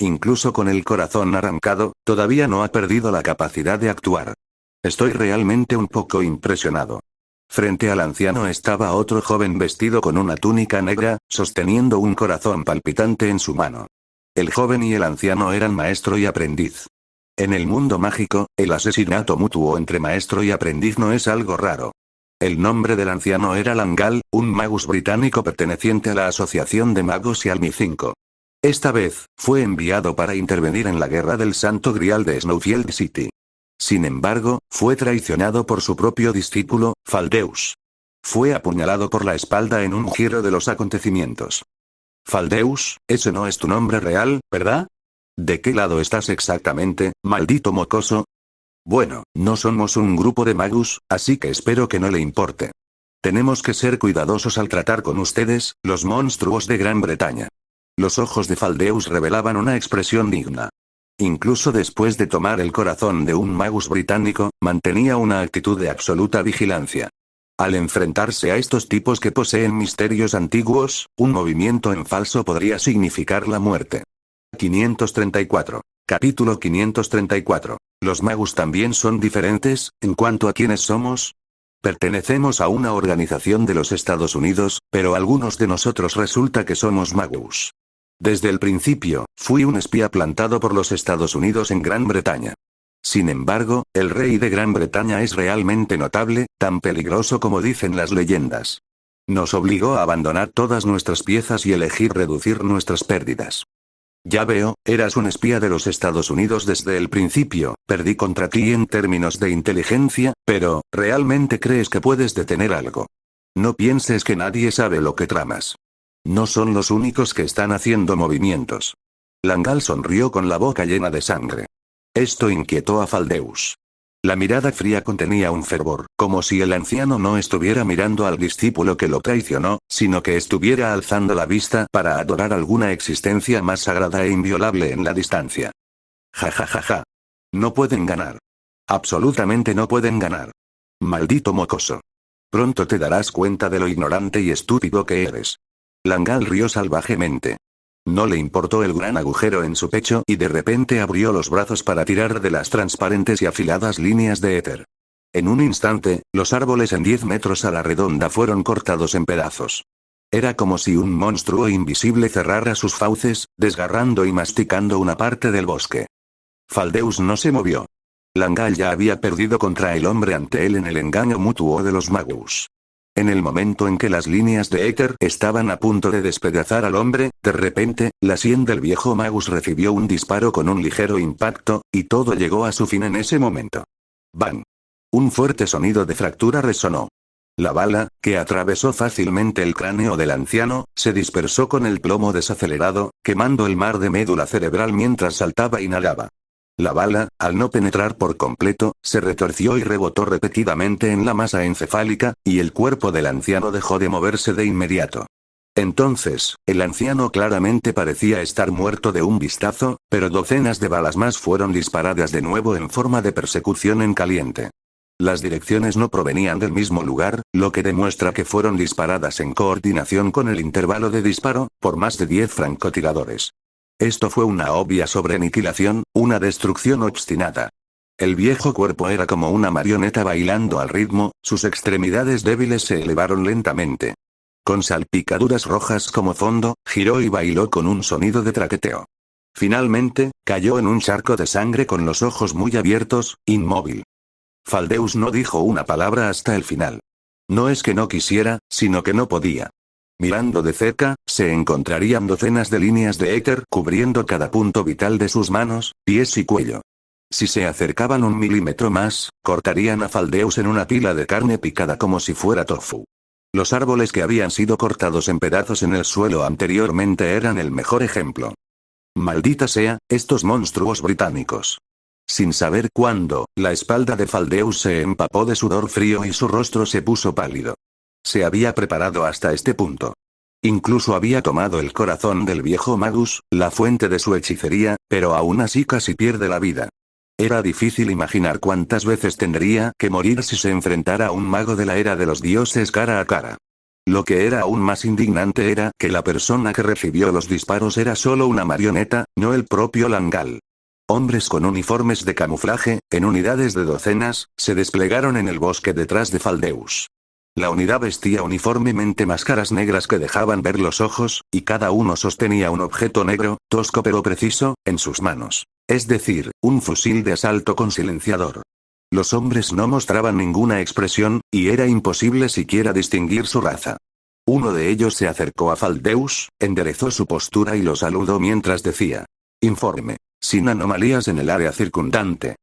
[SPEAKER 2] Incluso con el corazón arrancado, todavía no ha perdido la capacidad de actuar. Estoy realmente un poco impresionado. Frente al anciano estaba otro joven vestido con una túnica negra, sosteniendo un corazón palpitante en su mano. El joven y el anciano eran maestro y aprendiz. En el mundo mágico, el asesinato mutuo entre maestro y aprendiz no es algo raro. El nombre del anciano era Langal, un magus británico perteneciente a la Asociación de Magos y Almi-5. Esta vez, fue enviado para intervenir en la guerra del Santo Grial de Snowfield City. Sin embargo, fue traicionado por su propio discípulo, Faldeus. Fue apuñalado por la espalda en un giro de los acontecimientos. Faldeus, ese no es tu nombre real, ¿verdad? ¿De qué lado estás exactamente, maldito mocoso? Bueno, no somos un grupo de magus, así que espero que no le importe. Tenemos que ser cuidadosos al tratar con ustedes, los monstruos de Gran Bretaña. Los ojos de Faldeus revelaban una expresión digna. Incluso después de tomar el corazón de un magus británico, mantenía una actitud de absoluta vigilancia. Al enfrentarse a estos tipos que poseen misterios antiguos, un movimiento en falso podría significar la muerte. 534. Capítulo 534. ¿Los magus también son diferentes, en cuanto a quiénes somos? Pertenecemos a una organización de los Estados Unidos, pero algunos de nosotros resulta que somos magus. Desde el principio, fui un espía plantado por los Estados Unidos en Gran Bretaña. Sin embargo, el rey de Gran Bretaña es realmente notable, tan peligroso como dicen las leyendas. Nos obligó a abandonar todas nuestras piezas y elegir reducir nuestras pérdidas. Ya veo, eras un espía de los Estados Unidos desde el principio, perdí contra ti en términos de inteligencia, pero, ¿realmente crees que puedes detener algo? No pienses que nadie sabe lo que tramas. No son los únicos que están haciendo movimientos. Langal sonrió con la boca llena de sangre. Esto inquietó a Faldeus. La mirada fría contenía un fervor, como si el anciano no estuviera mirando al discípulo que lo traicionó, sino que estuviera alzando la vista para adorar alguna existencia más sagrada e inviolable en la distancia. Ja ja ja ja. No pueden ganar. Absolutamente no pueden ganar. Maldito mocoso. Pronto te darás cuenta de lo ignorante y estúpido que eres. Langal rió salvajemente. No le importó el gran agujero en su pecho y de repente abrió los brazos para tirar de las transparentes y afiladas líneas de éter. En un instante, los árboles en 10 metros a la redonda fueron cortados en pedazos. Era como si un monstruo invisible cerrara sus fauces, desgarrando y masticando una parte del bosque. Faldeus no se movió. Langal ya había perdido contra el hombre ante él en el engaño mutuo de los magus. En el momento en que las líneas de éter estaban a punto de despedazar al hombre, de repente, la sien del viejo magus recibió un disparo con un ligero impacto, y todo llegó a su fin en ese momento. ¡Bang! Un fuerte sonido de fractura resonó. La bala, que atravesó fácilmente el cráneo del anciano, se dispersó con el plomo desacelerado, quemando el mar de médula cerebral mientras saltaba y nadaba. La bala, al no penetrar por completo, se retorció y rebotó repetidamente en la masa encefálica, y el cuerpo del anciano dejó de moverse de inmediato. Entonces, el anciano claramente parecía estar muerto de un vistazo, pero docenas de balas más fueron disparadas de nuevo en forma de persecución en caliente. Las direcciones no provenían del mismo lugar, lo que demuestra que fueron disparadas en coordinación con el intervalo de disparo, por más de 10 francotiradores. Esto fue una obvia sobreaniquilación, una destrucción obstinada. El viejo cuerpo era como una marioneta bailando al ritmo, sus extremidades débiles se elevaron lentamente. Con salpicaduras rojas como fondo, giró y bailó con un sonido de traqueteo. Finalmente, cayó en un charco de sangre con los ojos muy abiertos, inmóvil. Faldeus no dijo una palabra hasta el final. No es que no quisiera, sino que no podía. Mirando de cerca, se encontrarían docenas de líneas de éter cubriendo cada punto vital de sus manos, pies y cuello. Si se acercaban un milímetro más, cortarían a Faldeus en una pila de carne picada como si fuera tofu. Los árboles que habían sido cortados en pedazos en el suelo anteriormente eran el mejor ejemplo. Maldita sea, estos monstruos británicos. Sin saber cuándo, la espalda de Faldeus se empapó de sudor frío y su rostro se puso pálido. Se había preparado hasta este punto. Incluso había tomado el corazón del viejo Magus, la fuente de su hechicería, pero aún así casi pierde la vida. Era difícil imaginar cuántas veces tendría que morir si se enfrentara a un mago de la era de los dioses cara a cara. Lo que era aún más indignante era que la persona que recibió los disparos era solo una marioneta, no el propio Langal. Hombres con uniformes de camuflaje, en unidades de docenas, se desplegaron en el bosque detrás de Faldeus. La unidad vestía uniformemente máscaras negras que dejaban ver los ojos, y cada uno sostenía un objeto negro, tosco pero preciso, en sus manos. Es decir, un fusil de asalto con silenciador. Los hombres no mostraban ninguna expresión, y era imposible siquiera distinguir su raza. Uno de ellos se acercó a Faldeus, enderezó su postura y lo saludó mientras decía: «Informe. Sin anomalías en el área circundante».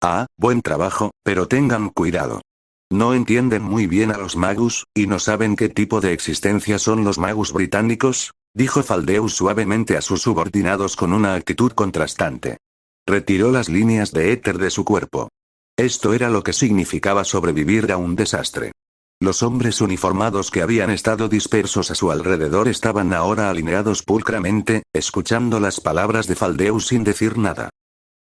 [SPEAKER 2] «Ah, buen trabajo, pero tengan cuidado. No entienden muy bien a los magus, y no saben qué tipo de existencia son los magus británicos», dijo Faldeus suavemente a sus subordinados con una actitud contrastante. Retiró las líneas de éter de su cuerpo. Esto era lo que significaba sobrevivir a un desastre. Los hombres uniformados que habían estado dispersos a su alrededor estaban ahora alineados pulcramente, escuchando las palabras de Faldeus sin decir nada.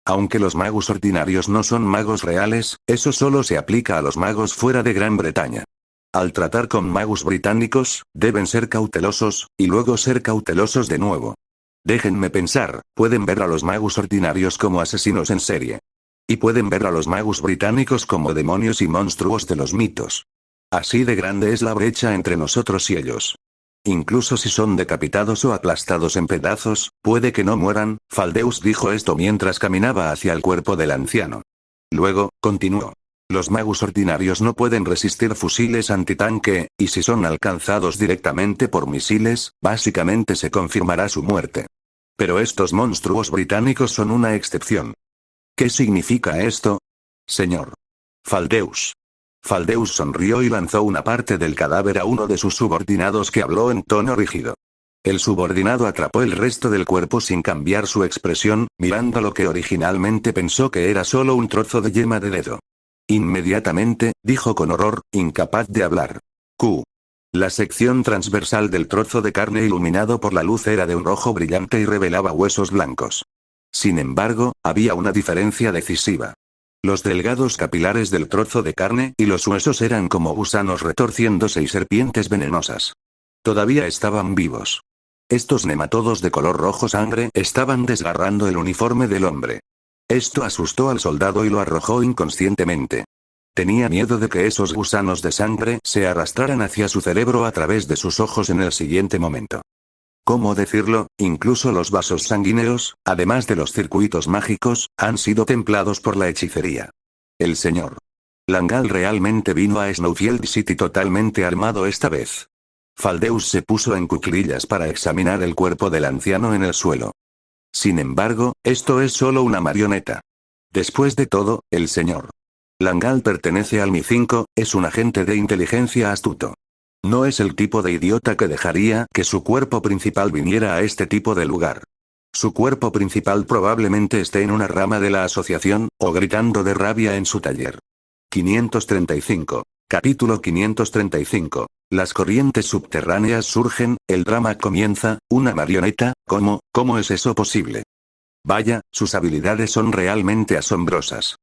[SPEAKER 2] Aunque los magos ordinarios no son magos reales, eso solo se aplica a los magos fuera de Gran Bretaña. Al tratar con magos británicos, deben ser cautelosos, y luego ser cautelosos de nuevo. Déjenme pensar, pueden ver a los magos ordinarios como asesinos en serie. Y pueden ver a los magos británicos como demonios y monstruos de los mitos. Así de grande es la brecha entre nosotros y ellos. Incluso si son decapitados o aplastados en pedazos, puede que no mueran. Faldeus dijo esto mientras caminaba hacia el cuerpo del anciano. Luego, continuó. Los magos ordinarios no pueden resistir fusiles antitanque, y si son alcanzados directamente por misiles, básicamente se confirmará su muerte. Pero estos monstruos británicos son una excepción. ¿Qué significa esto? Señor Faldeus. Faldeus sonrió y lanzó una parte del cadáver a uno de sus subordinados que habló en tono rígido. El subordinado atrapó el resto del cuerpo sin cambiar su expresión, mirando lo que originalmente pensó que era solo un trozo de yema de dedo. Inmediatamente, dijo con horror, incapaz de hablar. Q. La sección transversal del trozo de carne iluminado por la luz era de un rojo brillante y revelaba huesos blancos. Sin embargo, había una diferencia decisiva. Los delgados capilares del trozo de carne y los huesos eran como gusanos retorciéndose y serpientes venenosas. Todavía estaban vivos. Estos nematodos de color rojo sangre estaban desgarrando el uniforme del hombre. Esto asustó al soldado y lo arrojó inconscientemente. Tenía miedo de que esos gusanos de sangre se arrastraran hacia su cerebro a través de sus ojos en el siguiente momento. ¿Cómo decirlo? Incluso los vasos sanguíneos, además de los circuitos mágicos, han sido templados por la hechicería. El señor Langal realmente vino a Snowfield City totalmente armado esta vez. Faldeus se puso en cuclillas para examinar el cuerpo del anciano en el suelo. Sin embargo, esto es solo una marioneta. Después de todo, el señor Langal pertenece al Mi-5, es un agente de inteligencia astuto. No es el tipo de idiota que dejaría que su cuerpo principal viniera a este tipo de lugar. Su cuerpo principal probablemente esté en una rama de la asociación, o gritando de rabia en su taller. 535. Capítulo 535. Las corrientes subterráneas surgen, el drama comienza, una marioneta, ¿cómo es eso posible? Vaya, sus habilidades son realmente asombrosas.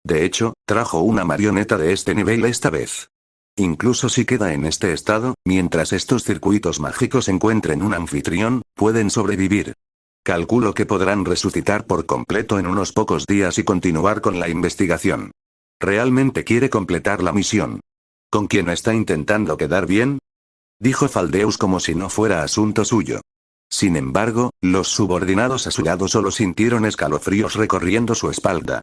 [SPEAKER 2] De hecho, trajo una marioneta de este nivel esta vez. Incluso si queda en este estado, mientras estos circuitos mágicos encuentren un anfitrión, pueden sobrevivir. Calculo que podrán resucitar por completo en unos pocos días y continuar con la investigación. ¿Realmente quiere completar la misión? ¿Con quién está intentando quedar bien?, dijo Faldeus como si no fuera asunto suyo. Sin embargo, los subordinados a su lado solo sintieron escalofríos recorriendo su espalda.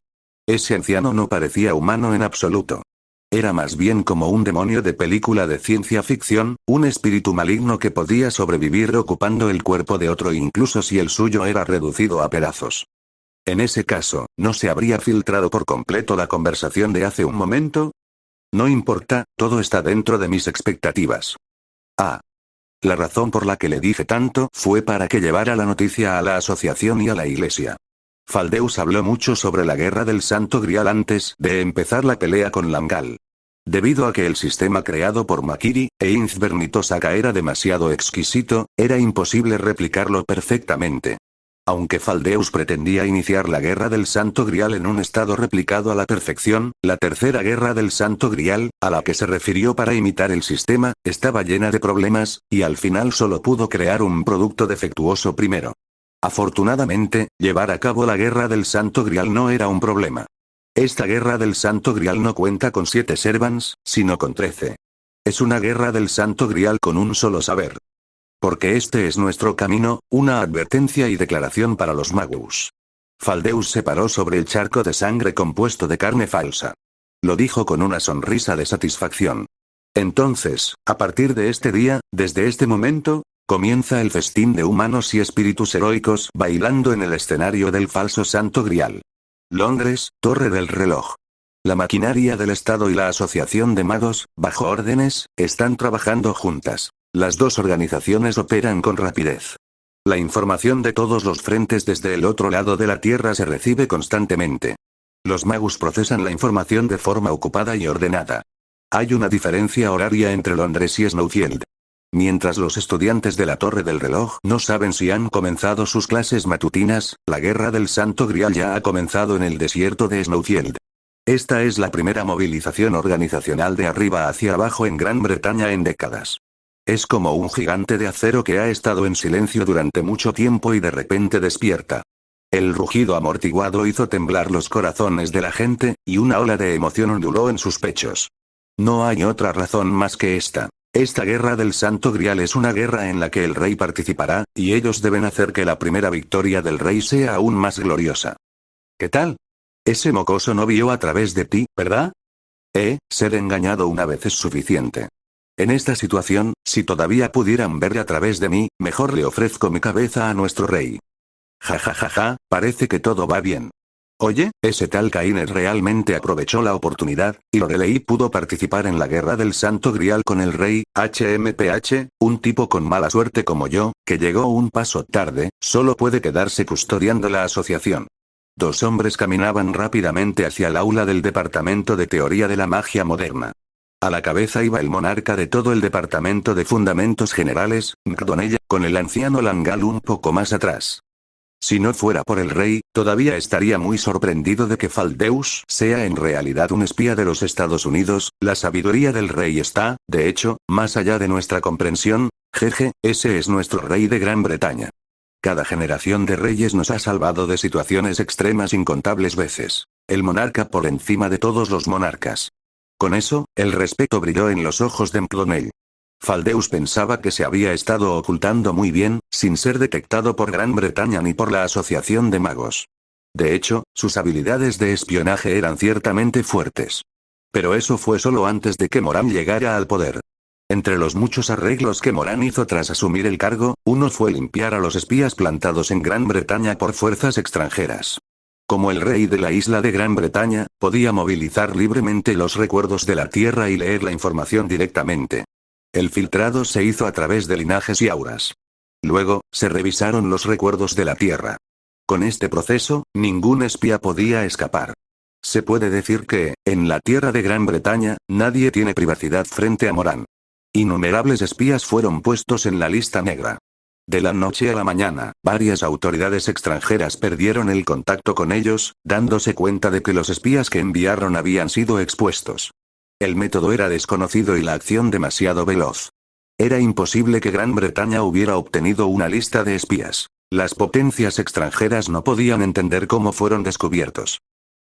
[SPEAKER 2] Ese anciano no parecía humano en absoluto. Era más bien como un demonio de película de ciencia ficción, un espíritu maligno que podía sobrevivir ocupando el cuerpo de otro incluso si el suyo era reducido a pedazos. En ese caso, ¿no se habría filtrado por completo la conversación de hace un momento? No importa, todo está dentro de mis expectativas. Ah. La razón por la que le dije tanto fue para que llevara la noticia a la asociación y a la iglesia. Faldeus habló mucho sobre la guerra del Santo Grial antes de empezar la pelea con Langal. Debido a que el sistema creado por Makiri e Inzber Tosaka era demasiado exquisito, era imposible replicarlo perfectamente. Aunque Faldeus pretendía iniciar la guerra del Santo Grial en un estado replicado a la perfección, la tercera guerra del Santo Grial, a la que se refirió para imitar el sistema, estaba llena de problemas, y al final solo pudo crear un producto defectuoso primero. Afortunadamente, llevar a cabo la guerra del Santo Grial no era un problema. Esta guerra del Santo Grial no cuenta con 7 servants, sino con 13. Es una guerra del Santo Grial con un solo saber. Porque este es nuestro camino, una advertencia y declaración para los Magus. Faldeus se paró sobre el charco de sangre compuesto de carne falsa. Lo dijo con una sonrisa de satisfacción. Entonces, a partir de este día, desde este momento, comienza el festín de humanos y espíritus heroicos bailando en el escenario del falso Santo Grial. Londres, Torre del Reloj. La maquinaria del Estado y la Asociación de Magos, bajo órdenes, están trabajando juntas. Las dos organizaciones operan con rapidez. La información de todos los frentes desde el otro lado de la Tierra se recibe constantemente. Los Magus procesan la información de forma ocupada y ordenada. Hay una diferencia horaria entre Londres y Snowfield. Mientras los estudiantes de la Torre del Reloj no saben si han comenzado sus clases matutinas, la Guerra del Santo Grial ya ha comenzado en el desierto de Snowfield. Esta es la primera movilización organizacional de arriba hacia abajo en Gran Bretaña en décadas. Es como un gigante de acero que ha estado en silencio durante mucho tiempo y de repente despierta. El rugido amortiguado hizo temblar los corazones de la gente, y una ola de emoción onduló en sus pechos. No hay otra razón más que esta. Esta guerra del Santo Grial es una guerra en la que el rey participará, y ellos deben hacer que la primera victoria del rey sea aún más gloriosa. ¿Qué tal? Ese mocoso no vio a través de ti, ¿verdad? Ser engañado una vez es suficiente. En esta situación, si todavía pudieran ver a través de mí, mejor le ofrezco mi cabeza a nuestro rey. Ja ja ja ja, parece que todo va bien. Oye, ese tal Kainer realmente aprovechó la oportunidad, y Lorelei pudo participar en la guerra del Santo Grial con el rey, HMPH, un tipo con mala suerte como yo, que llegó un paso tarde, solo puede quedarse custodiando la asociación. 2 hombres caminaban rápidamente hacia el aula del Departamento de Teoría de la Magia Moderna. A la cabeza iba el monarca de todo el Departamento de Fundamentos Generales, McDonnell, con el anciano Langal un poco más atrás. Si no fuera por el rey, todavía estaría muy sorprendido de que Faldeus sea en realidad un espía de los Estados Unidos. La sabiduría del rey está, de hecho, más allá de nuestra comprensión. Jeje, ese es nuestro rey de Gran Bretaña. Cada generación de reyes nos ha salvado de situaciones extremas incontables veces. El monarca por encima de todos los monarcas. Con eso, el respeto brilló en los ojos de McDonnell. Faldeus pensaba que se había estado ocultando muy bien, sin ser detectado por Gran Bretaña ni por la Asociación de Magos. De hecho, sus habilidades de espionaje eran ciertamente fuertes. Pero eso fue solo antes de que Moran llegara al poder. Entre los muchos arreglos que Moran hizo tras asumir el cargo, uno fue limpiar a los espías plantados en Gran Bretaña por fuerzas extranjeras. Como el rey de la isla de Gran Bretaña, podía movilizar libremente los recuerdos de la tierra y leer la información directamente. El filtrado se hizo a través de linajes y auras. Luego, se revisaron los recuerdos de la tierra. Con este proceso, ningún espía podía escapar. Se puede decir que, en la tierra de Gran Bretaña, nadie tiene privacidad frente a Moran. Innumerables espías fueron puestos en la lista negra. De la noche a la mañana, varias autoridades extranjeras perdieron el contacto con ellos, dándose cuenta de que los espías que enviaron habían sido expuestos. El método era desconocido y la acción demasiado veloz. Era imposible que Gran Bretaña hubiera obtenido una lista de espías. Las potencias extranjeras no podían entender cómo fueron descubiertos.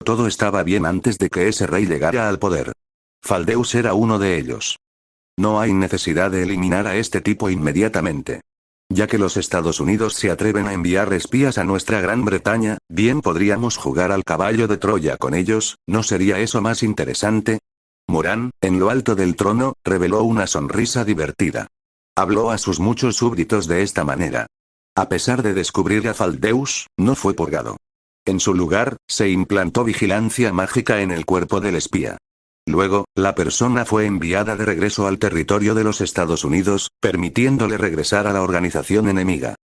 [SPEAKER 2] Todo estaba bien antes de que ese rey llegara al poder. Faldeus era uno de ellos. No hay necesidad de eliminar a este tipo inmediatamente. Ya que los Estados Unidos se atreven a enviar espías a nuestra Gran Bretaña, bien podríamos jugar al caballo de Troya con ellos, ¿no sería eso más interesante? Morán, en lo alto del trono, reveló una sonrisa divertida. Habló a sus muchos súbditos de esta manera. A pesar de descubrir a Faldeus, no fue purgado. En su lugar, se implantó vigilancia mágica en el cuerpo del espía. Luego, la persona fue enviada de regreso al territorio de los Estados Unidos, permitiéndole regresar a la organización enemiga.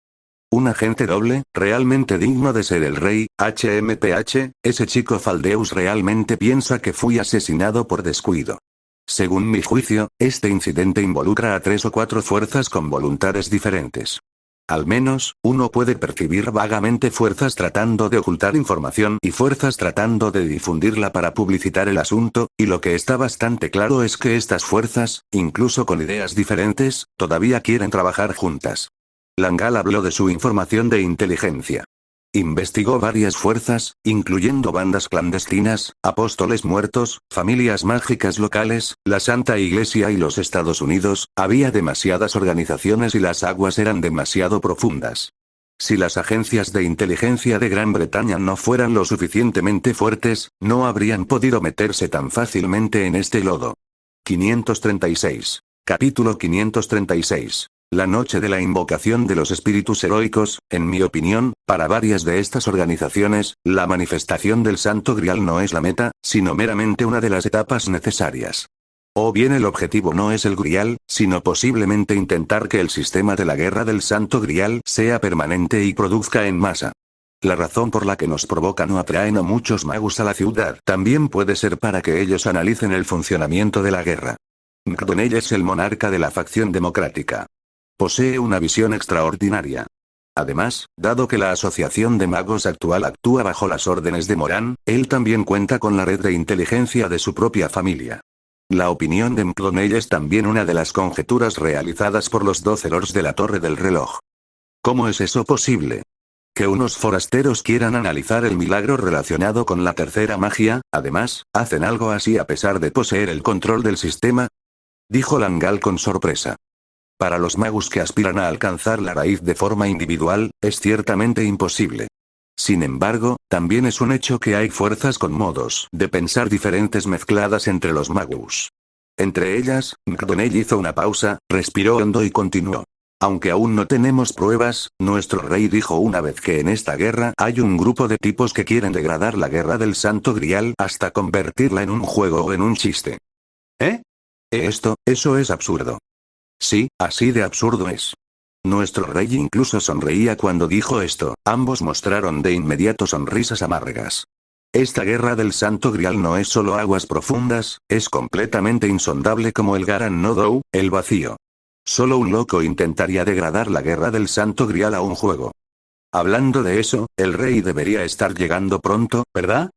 [SPEAKER 2] Un agente doble, realmente digno de ser el rey, HMPH, ese chico Faldeus realmente piensa que fui asesinado por descuido. Según mi juicio, este incidente involucra a 3 o 4 fuerzas con voluntades diferentes. Al menos, uno puede percibir vagamente fuerzas tratando de ocultar información y fuerzas tratando de difundirla para publicitar el asunto, y lo que está bastante claro es que estas fuerzas, incluso con ideas diferentes, todavía quieren trabajar juntas. Langal habló de su información de inteligencia. Investigó varias fuerzas, incluyendo bandas clandestinas, apóstoles muertos, familias mágicas locales, la Santa Iglesia y los Estados Unidos. Había demasiadas organizaciones y las aguas eran demasiado profundas. Si las agencias de inteligencia de Gran Bretaña no fueran lo suficientemente fuertes, no habrían podido meterse tan fácilmente en este lodo. 536. Capítulo 536. La noche de la invocación de los espíritus heroicos, en mi opinión, para varias de estas organizaciones, la manifestación del Santo Grial no es la meta, sino meramente una de las etapas necesarias. O bien el objetivo no es el Grial, sino posiblemente intentar que el sistema de la guerra del Santo Grial sea permanente y produzca en masa. La razón por la que nos provocan o atraen a muchos magos a la ciudad también puede ser para que ellos analicen el funcionamiento de la guerra. McDonnell es el monarca de la facción democrática. Posee una visión extraordinaria. Además, dado que la asociación de magos actual actúa bajo las órdenes de Morán, él también cuenta con la red de inteligencia de su propia familia. La opinión de McDonnell es también una de las conjeturas realizadas por los 12 lords de la Torre del Reloj. ¿Cómo es eso posible? Que unos forasteros quieran analizar el milagro relacionado con la tercera magia, además, ¿hacen algo así a pesar de poseer el control del sistema? Dijo Langal con sorpresa. Para los magos que aspiran a alcanzar la raíz de forma individual, es ciertamente imposible. Sin embargo, también es un hecho que hay fuerzas con modos de pensar diferentes mezcladas entre los magos. Entre ellas, McDonnell hizo una pausa, respiró hondo y continuó. Aunque aún no tenemos pruebas, nuestro rey dijo una vez que en esta guerra hay un grupo de tipos que quieren degradar la guerra del Santo Grial hasta convertirla en un juego o en un chiste. ¿Eh? Eso es absurdo. Sí, así de absurdo es. Nuestro rey incluso sonreía cuando dijo esto, ambos mostraron de inmediato sonrisas amargas. Esta guerra del Santo Grial no es solo aguas profundas, es completamente insondable como el Garan Nodou, el vacío. Solo un loco intentaría degradar la guerra del Santo Grial a un juego. Hablando de eso, el rey debería estar llegando pronto, ¿verdad?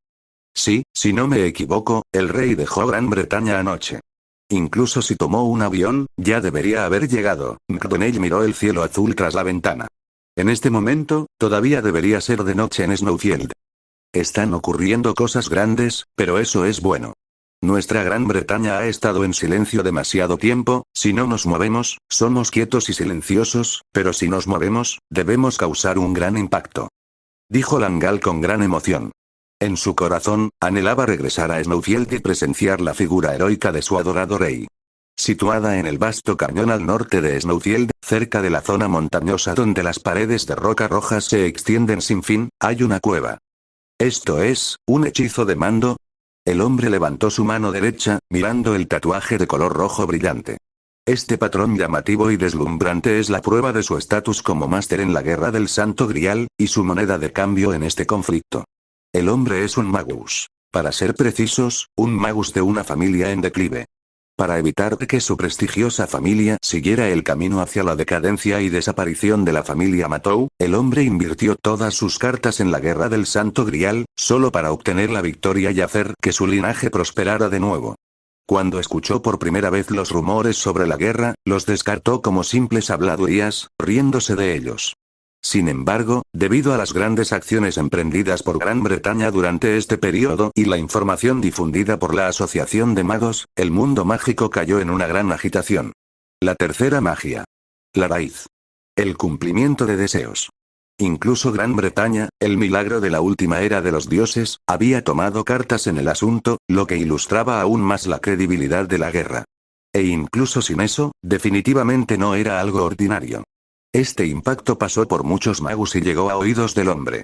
[SPEAKER 2] Sí, si no me equivoco, el rey dejó Gran Bretaña anoche. Incluso si tomó un avión, ya debería haber llegado. McDonnell miró el cielo azul tras la ventana. En este momento, todavía debería ser de noche en Snowfield. Están ocurriendo cosas grandes, pero eso es bueno. Nuestra Gran Bretaña ha estado en silencio demasiado tiempo. Si no nos movemos, somos quietos y silenciosos, pero si nos movemos, debemos causar un gran impacto. Dijo Langal con gran emoción. En su corazón, anhelaba regresar a Snowfield y presenciar la figura heroica de su adorado rey. Situada en el vasto cañón al norte de Snowfield, cerca de la zona montañosa donde las paredes de roca rojas se extienden sin fin, hay una cueva. ¿Esto es un hechizo de mando? El hombre levantó su mano derecha, mirando el tatuaje de color rojo brillante. Este patrón llamativo y deslumbrante es la prueba de su estatus como máster en la guerra del Santo Grial, y su moneda de cambio en este conflicto. El hombre es un magus. Para ser precisos, un magus de una familia en declive. Para evitar que su prestigiosa familia siguiera el camino hacia la decadencia y desaparición de la familia Matou, el hombre invirtió todas sus cartas en la guerra del Santo Grial, solo para obtener la victoria y hacer que su linaje prosperara de nuevo. Cuando escuchó por primera vez los rumores sobre la guerra, los descartó como simples habladurías, riéndose de ellos. Sin embargo, debido a las grandes acciones emprendidas por Gran Bretaña durante este periodo y la información difundida por la Asociación de Magos, el mundo mágico cayó en una gran agitación. La tercera magia. La raíz. El cumplimiento de deseos. Incluso Gran Bretaña, el milagro de la última era de los dioses, había tomado cartas en el asunto, lo que ilustraba aún más la credibilidad de la guerra. E incluso sin eso, definitivamente no era algo ordinario. Este impacto pasó por muchos magos y llegó a oídos del hombre.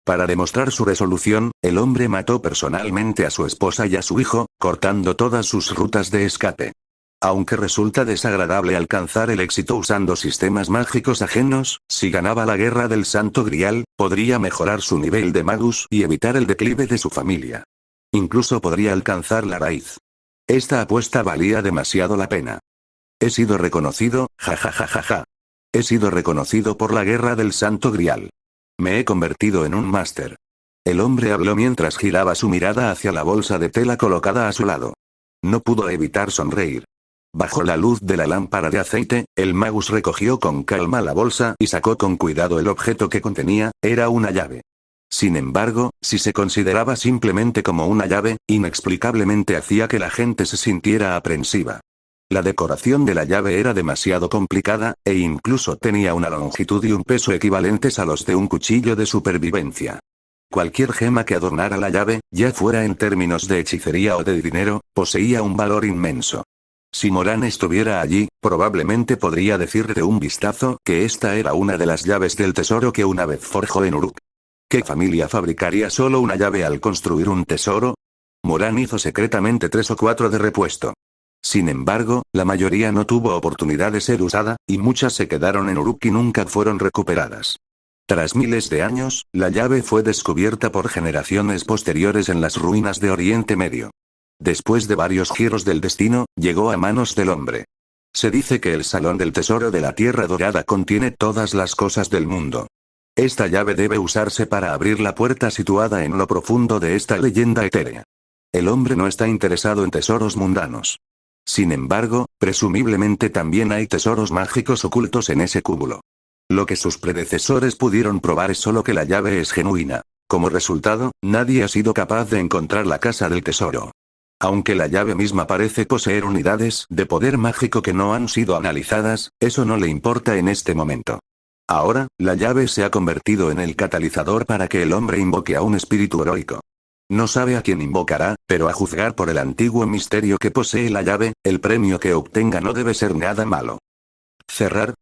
[SPEAKER 2] Para demostrar su resolución, el hombre mató personalmente a su esposa y a su hijo, cortando todas sus rutas de escape. Aunque resulta desagradable alcanzar el éxito usando sistemas mágicos ajenos, si ganaba la guerra del Santo Grial, podría mejorar su nivel de magus y evitar el declive de su familia. Incluso podría alcanzar la raíz. Esta apuesta valía demasiado la pena. He sido reconocido, jajajajaja. He sido reconocido por la guerra del Santo Grial. Me he convertido en un máster. El hombre habló mientras giraba su mirada hacia la bolsa de tela colocada a su lado. No pudo evitar sonreír. Bajo la luz de la lámpara de aceite, el magus recogió con calma la bolsa y sacó con cuidado el objeto que contenía, era una llave. Sin embargo, si se consideraba simplemente como una llave, inexplicablemente hacía que la gente se sintiera aprensiva. La decoración de la llave era demasiado complicada, e incluso tenía una longitud y un peso equivalentes a los de un cuchillo de supervivencia. Cualquier gema que adornara la llave, ya fuera en términos de hechicería o de dinero, poseía un valor inmenso. Si Moran estuviera allí, probablemente podría decir de un vistazo que esta era una de las llaves del tesoro que una vez forjó en Uruk. ¿Qué familia fabricaría solo una llave al construir un tesoro? Moran hizo secretamente 3 o 4 de repuesto. Sin embargo, la mayoría no tuvo oportunidad de ser usada, y muchas se quedaron en Uruk y nunca fueron recuperadas. Tras miles de años, la llave fue descubierta por generaciones posteriores en las ruinas de Oriente Medio. Después de varios giros del destino, llegó a manos del hombre. Se dice que el Salón del Tesoro de la Tierra Dorada contiene todas las cosas del mundo. Esta llave debe usarse para abrir la puerta situada en lo profundo de esta leyenda etérea. El hombre no está interesado en tesoros mundanos. Sin embargo, presumiblemente también hay tesoros mágicos ocultos en ese cúmulo. Lo que sus predecesores pudieron probar es solo que la llave es genuina. Como resultado, nadie ha sido capaz de encontrar la casa del tesoro. Aunque la llave misma parece poseer unidades de poder mágico que no han sido analizadas, eso no le importa en este momento. Ahora, la llave se ha convertido en el catalizador para que el hombre invoque a un espíritu heroico. No sabe a quién invocará, pero a juzgar por el antiguo misterio que posee la llave, el premio que obtenga no debe ser nada malo. Cerrar,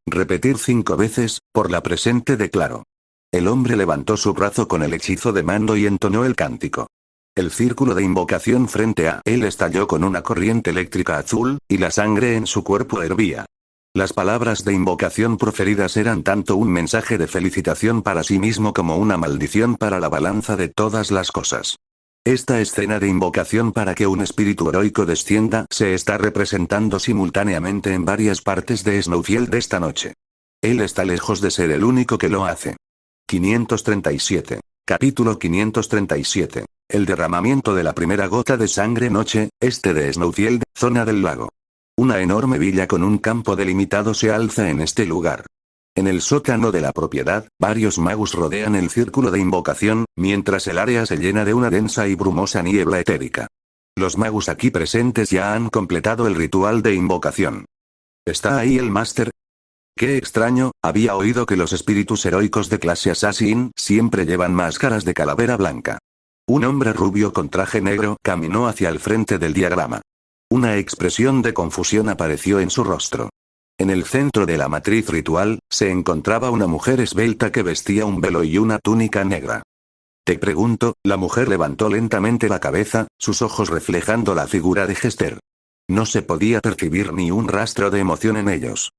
[SPEAKER 2] repetir 5 veces, por la presente declaro. El hombre levantó su brazo con el hechizo de mando y entonó el cántico. El círculo de invocación frente a él estalló con una corriente eléctrica azul, y la sangre en su cuerpo hervía. Las palabras de invocación proferidas eran tanto un mensaje de felicitación para sí mismo como una maldición para la balanza de todas las cosas. Esta escena de invocación para que un espíritu heroico descienda se está representando simultáneamente en varias partes de Snowfield esta noche. Él está lejos de ser el único que lo hace. 537. Capítulo 537. El derramamiento de la primera gota de sangre noche, este de Snowfield, zona del lago. Una enorme villa con un campo delimitado se alza en este lugar. En el sótano de la propiedad, varios magos rodean el círculo de invocación, mientras el área se llena de una densa y brumosa niebla etérica. Los magos aquí presentes ya han completado el ritual de invocación. ¿Está ahí el máster? Qué extraño, había oído que los espíritus heroicos de clase Assassin siempre llevan máscaras de calavera blanca. Un hombre rubio con traje negro caminó hacia el frente del diagrama. Una expresión de confusión apareció en su rostro. En el centro de la matriz ritual, se encontraba una mujer esbelta que vestía un velo y una túnica negra. Te pregunto, la mujer levantó lentamente la cabeza, sus ojos reflejando la figura de Hester. No se podía percibir ni un rastro de emoción en ellos.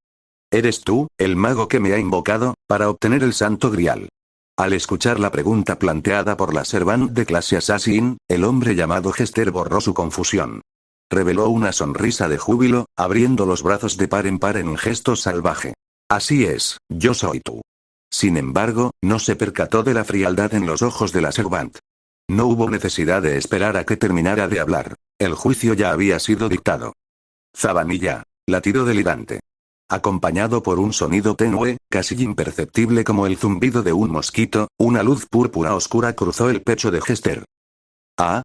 [SPEAKER 2] ¿Eres tú, el mago que me ha invocado, para obtener el Santo Grial? Al escuchar la pregunta planteada por la servant de clase Assassin, el hombre llamado Hester borró su confusión. Reveló una sonrisa de júbilo, abriendo los brazos de par en par en un gesto salvaje. Así es, yo soy tú. Sin embargo, no se percató de la frialdad en los ojos de la Servant. No hubo necesidad de esperar a que terminara de hablar. El juicio ya había sido dictado. Zabanilla. Latido delirante. Acompañado por un sonido tenue, casi imperceptible como el zumbido de un mosquito, una luz púrpura oscura cruzó el pecho de Hester. Ah.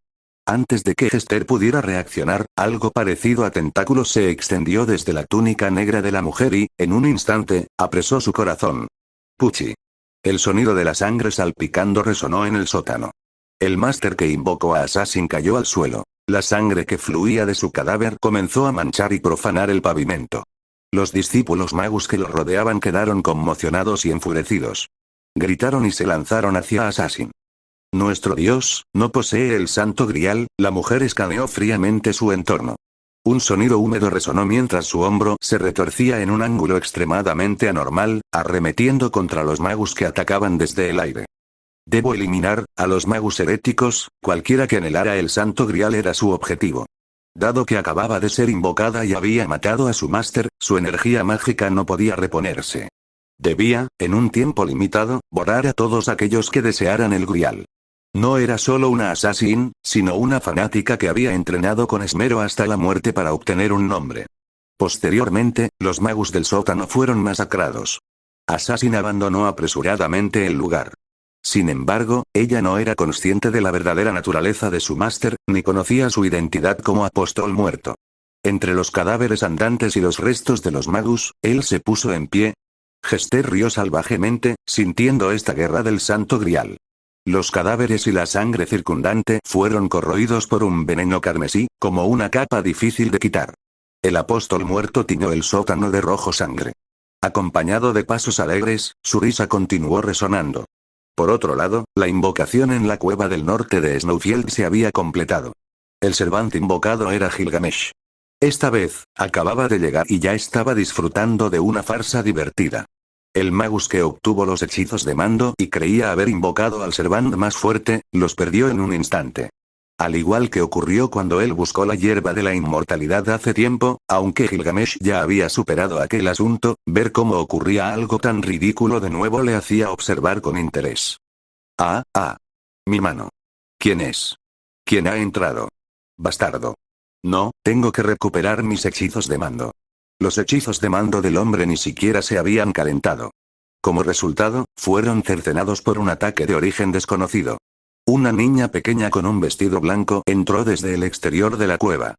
[SPEAKER 2] Antes de que Hester pudiera reaccionar, algo parecido a tentáculos se extendió desde la túnica negra de la mujer y, en un instante, apresó su corazón. Puchi. El sonido de la sangre salpicando resonó en el sótano. El máster que invocó a Assassin cayó al suelo. La sangre que fluía de su cadáver comenzó a manchar y profanar el pavimento. Los discípulos magus que lo rodeaban quedaron conmocionados y enfurecidos. Gritaron y se lanzaron hacia Assassin. Nuestro Dios, ¿no posee el santo grial? La mujer escaneó fríamente su entorno. Un sonido húmedo resonó mientras su hombro se retorcía en un ángulo extremadamente anormal, arremetiendo contra los magus que atacaban desde el aire. Debo eliminar a los magus heréticos, cualquiera que anhelara el santo grial era su objetivo. Dado que acababa de ser invocada y había matado a su máster, su energía mágica no podía reponerse. Debía, en un tiempo limitado, borrar a todos aquellos que desearan el grial. No era solo una assassin, sino una fanática que había entrenado con esmero hasta la muerte para obtener un nombre. Posteriormente, los magus del sótano fueron masacrados. Assassin abandonó apresuradamente el lugar. Sin embargo, ella no era consciente de la verdadera naturaleza de su máster, ni conocía su identidad como apóstol muerto. Entre los cadáveres andantes y los restos de los magus, él se puso en pie. Hester rió salvajemente, sintiendo esta guerra del santo grial. Los cadáveres y la sangre circundante fueron corroídos por un veneno carmesí, como una capa difícil de quitar. El apóstol muerto tiñó el sótano de rojo sangre. Acompañado de pasos alegres, su risa continuó resonando. Por otro lado, la invocación en la cueva del norte de Snowfield se había completado. El servante invocado era Gilgamesh. Esta vez, acababa de llegar y ya estaba disfrutando de una farsa divertida. El magus que obtuvo los hechizos de mando y creía haber invocado al servant más fuerte, los perdió en un instante. Al igual que ocurrió cuando él buscó la hierba de la inmortalidad hace tiempo, aunque Gilgamesh ya había superado aquel asunto, ver cómo ocurría algo tan ridículo de nuevo le hacía observar con interés. Mi mano. ¿Quién es? ¿Quién ha entrado? Bastardo. No, tengo que recuperar mis hechizos de mando. Los hechizos de mando del hombre ni siquiera se habían calentado. Como resultado, fueron cercenados por un ataque de origen desconocido. Una niña pequeña con un vestido blanco entró desde el exterior de la cueva.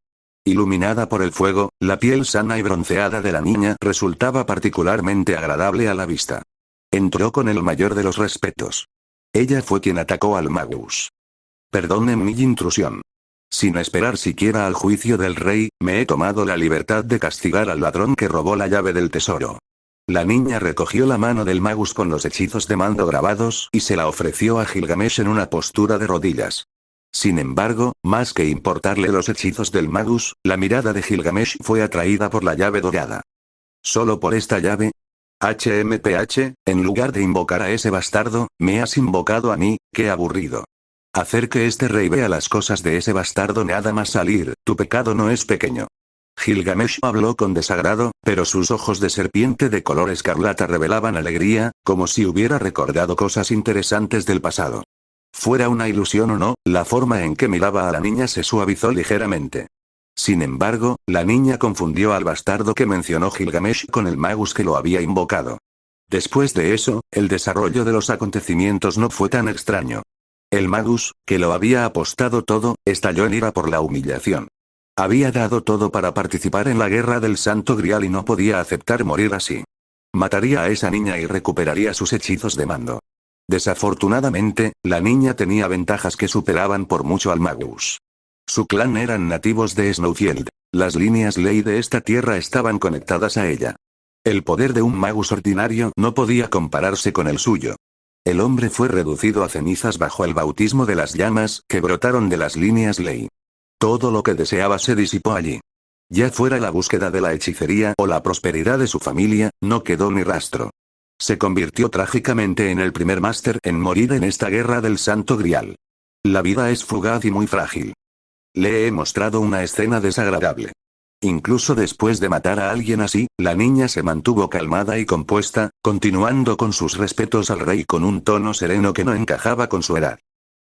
[SPEAKER 2] Iluminada por el fuego, la piel sana y bronceada de la niña resultaba particularmente agradable a la vista. Entró con el mayor de los respetos. Ella fue quien atacó al magus. Perdone mi intrusión. Sin esperar siquiera al juicio del rey, me he tomado la libertad de castigar al ladrón que robó la llave del tesoro. La niña recogió la mano del magus con los hechizos de mando grabados y se la ofreció a Gilgamesh en una postura de rodillas. Sin embargo, más que importarle los hechizos del magus, la mirada de Gilgamesh fue atraída por la llave dorada. ¿Solo por esta llave? HMPH, en lugar de invocar a ese bastardo, me has invocado a mí, qué aburrido. Hacer que este rey vea las cosas de ese bastardo nada más salir, tu pecado no es pequeño. Gilgamesh habló con desagrado, pero sus ojos de serpiente de color escarlata revelaban alegría, como si hubiera recordado cosas interesantes del pasado. Fuera una ilusión o no, la forma en que miraba a la niña se suavizó ligeramente. Sin embargo, la niña confundió al bastardo que mencionó Gilgamesh con el magus que lo había invocado. Después de eso, el desarrollo de los acontecimientos no fue tan extraño. El magus, que lo había apostado todo, estalló en ira por la humillación. Había dado todo para participar en la guerra del Santo Grial y no podía aceptar morir así. Mataría a esa niña y recuperaría sus hechizos de mando. Desafortunadamente, la niña tenía ventajas que superaban por mucho al magus. Su clan eran nativos de Snowfield. Las líneas ley de esta tierra estaban conectadas a ella. El poder de un magus ordinario no podía compararse con el suyo. El hombre fue reducido a cenizas bajo el bautismo de las llamas que brotaron de las líneas ley. Todo lo que deseaba se disipó allí. Ya fuera la búsqueda de la hechicería o la prosperidad de su familia, no quedó ni rastro. Se convirtió trágicamente en el primer máster en morir en esta guerra del Santo Grial. La vida es fugaz y muy frágil. Le he mostrado una escena desagradable. Incluso después de matar a alguien así, la niña se mantuvo calmada y compuesta, continuando con sus respetos al rey con un tono sereno que no encajaba con su edad.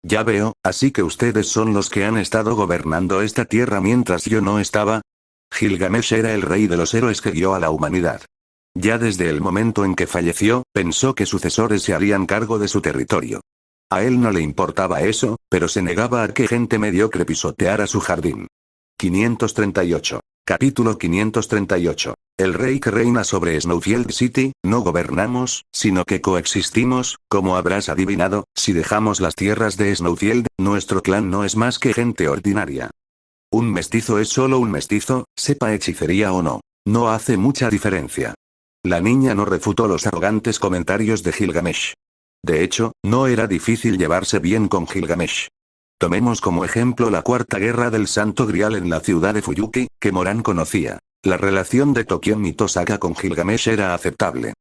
[SPEAKER 2] Ya veo, así que ustedes son los que han estado gobernando esta tierra mientras yo no estaba. Gilgamesh era el rey de los héroes que guió a la humanidad. Ya desde el momento en que falleció, pensó que sucesores se harían cargo de su territorio. A él no le importaba eso, pero se negaba a que gente mediocre pisoteara su jardín. 538. Capítulo 538. El rey que reina sobre Snowfield City, no gobernamos, sino que coexistimos, como habrás adivinado, si dejamos las tierras de Snowfield, nuestro clan no es más que gente ordinaria. Un mestizo es solo un mestizo, sepa hechicería o no. No hace mucha diferencia. La niña no refutó los arrogantes comentarios de Gilgamesh. De hecho, no era difícil llevarse bien con Gilgamesh. Tomemos como ejemplo la Cuarta Guerra del Santo Grial en la ciudad de Fuyuki, que Moran conocía. La relación de Tokiomi y Tosaka con Gilgamesh era aceptable.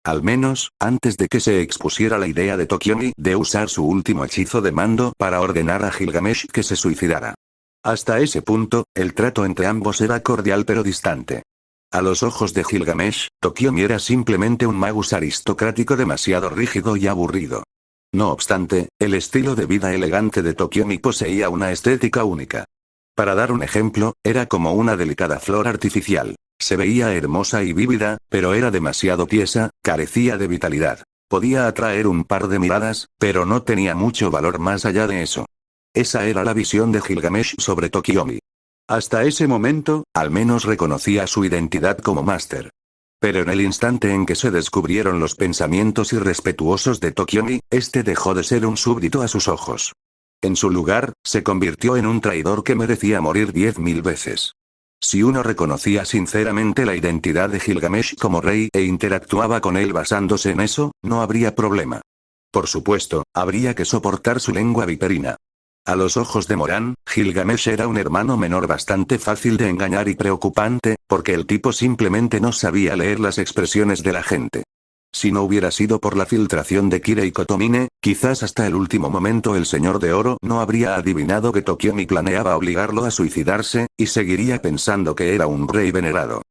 [SPEAKER 2] Al menos, antes de que se expusiera la idea de Tokiomi de usar su último hechizo de mando para ordenar a Gilgamesh que se suicidara. Hasta ese punto, el trato entre ambos era cordial pero distante. A los ojos de Gilgamesh, Tokiomi era simplemente un magus aristocrático demasiado rígido y aburrido. No obstante, el estilo de vida elegante de Tokiomi poseía una estética única. Para dar un ejemplo, era como una delicada flor artificial. Se veía hermosa y vívida, pero era demasiado tiesa, carecía de vitalidad. Podía atraer un par de miradas, pero no tenía mucho valor más allá de eso. Esa era la visión de Gilgamesh sobre Tokiomi. Hasta ese momento, al menos reconocía su identidad como máster. Pero en el instante en que se descubrieron los pensamientos irrespetuosos de Tokiomi, este dejó de ser un súbdito a sus ojos. En su lugar, se convirtió en un traidor que merecía morir 10.000 veces. Si uno reconocía sinceramente la identidad de Gilgamesh como rey e interactuaba con él basándose en eso, no habría problema. Por supuesto, habría que soportar su lengua viperina. A los ojos de Moran, Gilgamesh era un hermano menor bastante fácil de engañar y preocupante, porque el tipo simplemente no sabía leer las expresiones de la gente. Si no hubiera sido por la filtración de Kira y Kotomine, quizás hasta el último momento el Señor de Oro no habría adivinado que Tokiomi planeaba obligarlo a suicidarse, y seguiría pensando que era un rey venerado.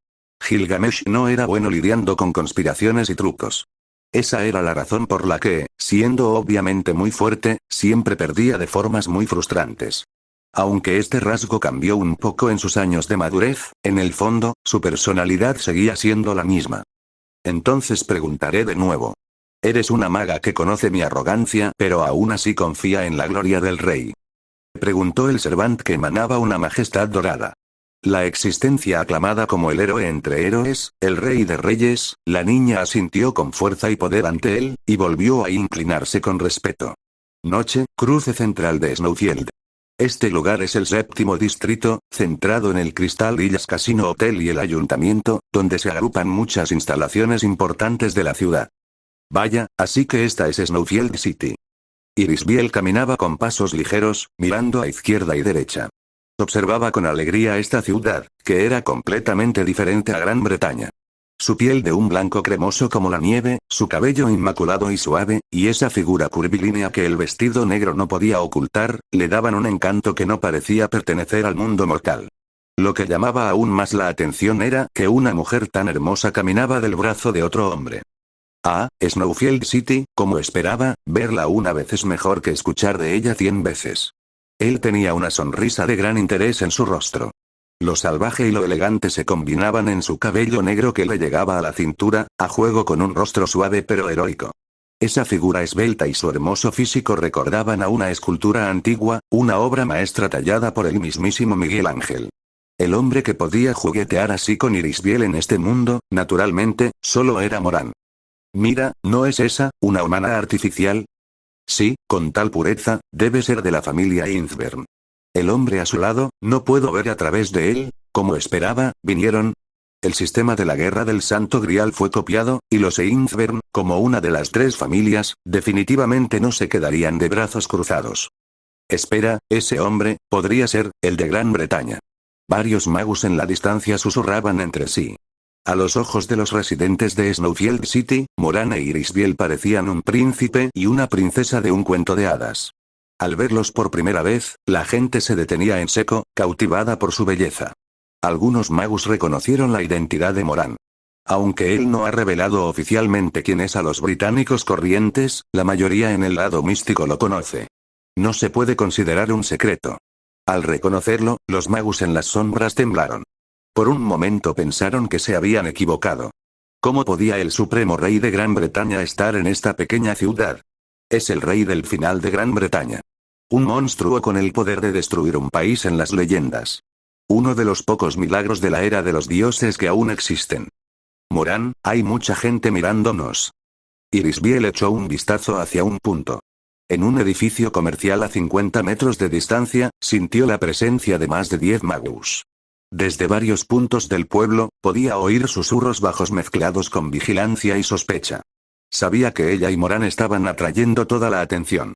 [SPEAKER 2] Gilgamesh no era bueno lidiando con conspiraciones y trucos. Esa era la razón por la que, siendo obviamente muy fuerte, siempre perdía de formas muy frustrantes. Aunque este rasgo cambió un poco en sus años de madurez, en el fondo, su personalidad seguía siendo la misma. Entonces preguntaré de nuevo. Eres una maga que conoce mi arrogancia, pero aún así confía en la gloria del rey. Preguntó el Servant que emanaba una majestad dorada. La existencia aclamada como el héroe entre héroes, el rey de reyes, la niña asintió con fuerza y poder ante él, y volvió a inclinarse con respeto. Noche, cruce central de Snowfield. Este lugar es el 7º distrito, centrado en el Crystal Villas Casino Hotel y el ayuntamiento, donde se agrupan muchas instalaciones importantes de la ciudad. Vaya, así que esta es Snowfield City. Irisbiel caminaba con pasos ligeros, mirando a izquierda y derecha. Observaba con alegría esta ciudad, que era completamente diferente a Gran Bretaña. Su piel de un blanco cremoso como la nieve, su cabello inmaculado y suave, y esa figura curvilínea que el vestido negro no podía ocultar, le daban un encanto que no parecía pertenecer al mundo mortal. Lo que llamaba aún más la atención era que una mujer tan hermosa caminaba del brazo de otro hombre. Ah, Snowfield City, como esperaba, verla una vez es mejor que escuchar de ella 100 veces. Él tenía una sonrisa de gran interés en su rostro. Lo salvaje y lo elegante se combinaban en su cabello negro que le llegaba a la cintura, a juego con un rostro suave pero heroico. Esa figura esbelta y su hermoso físico recordaban a una escultura antigua, una obra maestra tallada por el mismísimo Miguel Ángel. El hombre que podía juguetear así con Irisbiel en este mundo, naturalmente, solo era Moran. Mira, ¿no es esa, una humana artificial? Sí, con tal pureza, debe ser de la familia Innsbern. El hombre a su lado, no puedo ver a través de él, como esperaba, vinieron. El sistema de la Guerra del Santo Grial fue copiado, y los Innsbern, como una de las 3 familias, definitivamente no se quedarían de brazos cruzados. Espera, ese hombre, podría ser, el de Gran Bretaña. Varios magus en la distancia susurraban entre sí. A los ojos de los residentes de Snowfield City, Moran e Irisbiel parecían un príncipe y una princesa de un cuento de hadas. Al verlos por primera vez, la gente se detenía en seco, cautivada por su belleza. Algunos magos reconocieron la identidad de Moran. Aunque él no ha revelado oficialmente quién es a los británicos corrientes, la mayoría en el lado místico lo conoce. No se puede considerar un secreto. Al reconocerlo, los magos en las sombras temblaron. Por un momento pensaron que se habían equivocado. ¿Cómo podía el supremo rey de Gran Bretaña estar en esta pequeña ciudad? Es el rey del final de Gran Bretaña. Un monstruo con el poder de destruir un país en las leyendas. Uno de los pocos milagros de la era de los dioses que aún existen. Moran, hay mucha gente mirándonos. Irisbiel echó un vistazo hacia un punto. En un edificio comercial a 50 metros de distancia, sintió la presencia de más de 10 magos. Desde varios puntos del pueblo, podía oír susurros bajos mezclados con vigilancia y sospecha. Sabía que ella y Moran estaban atrayendo toda la atención.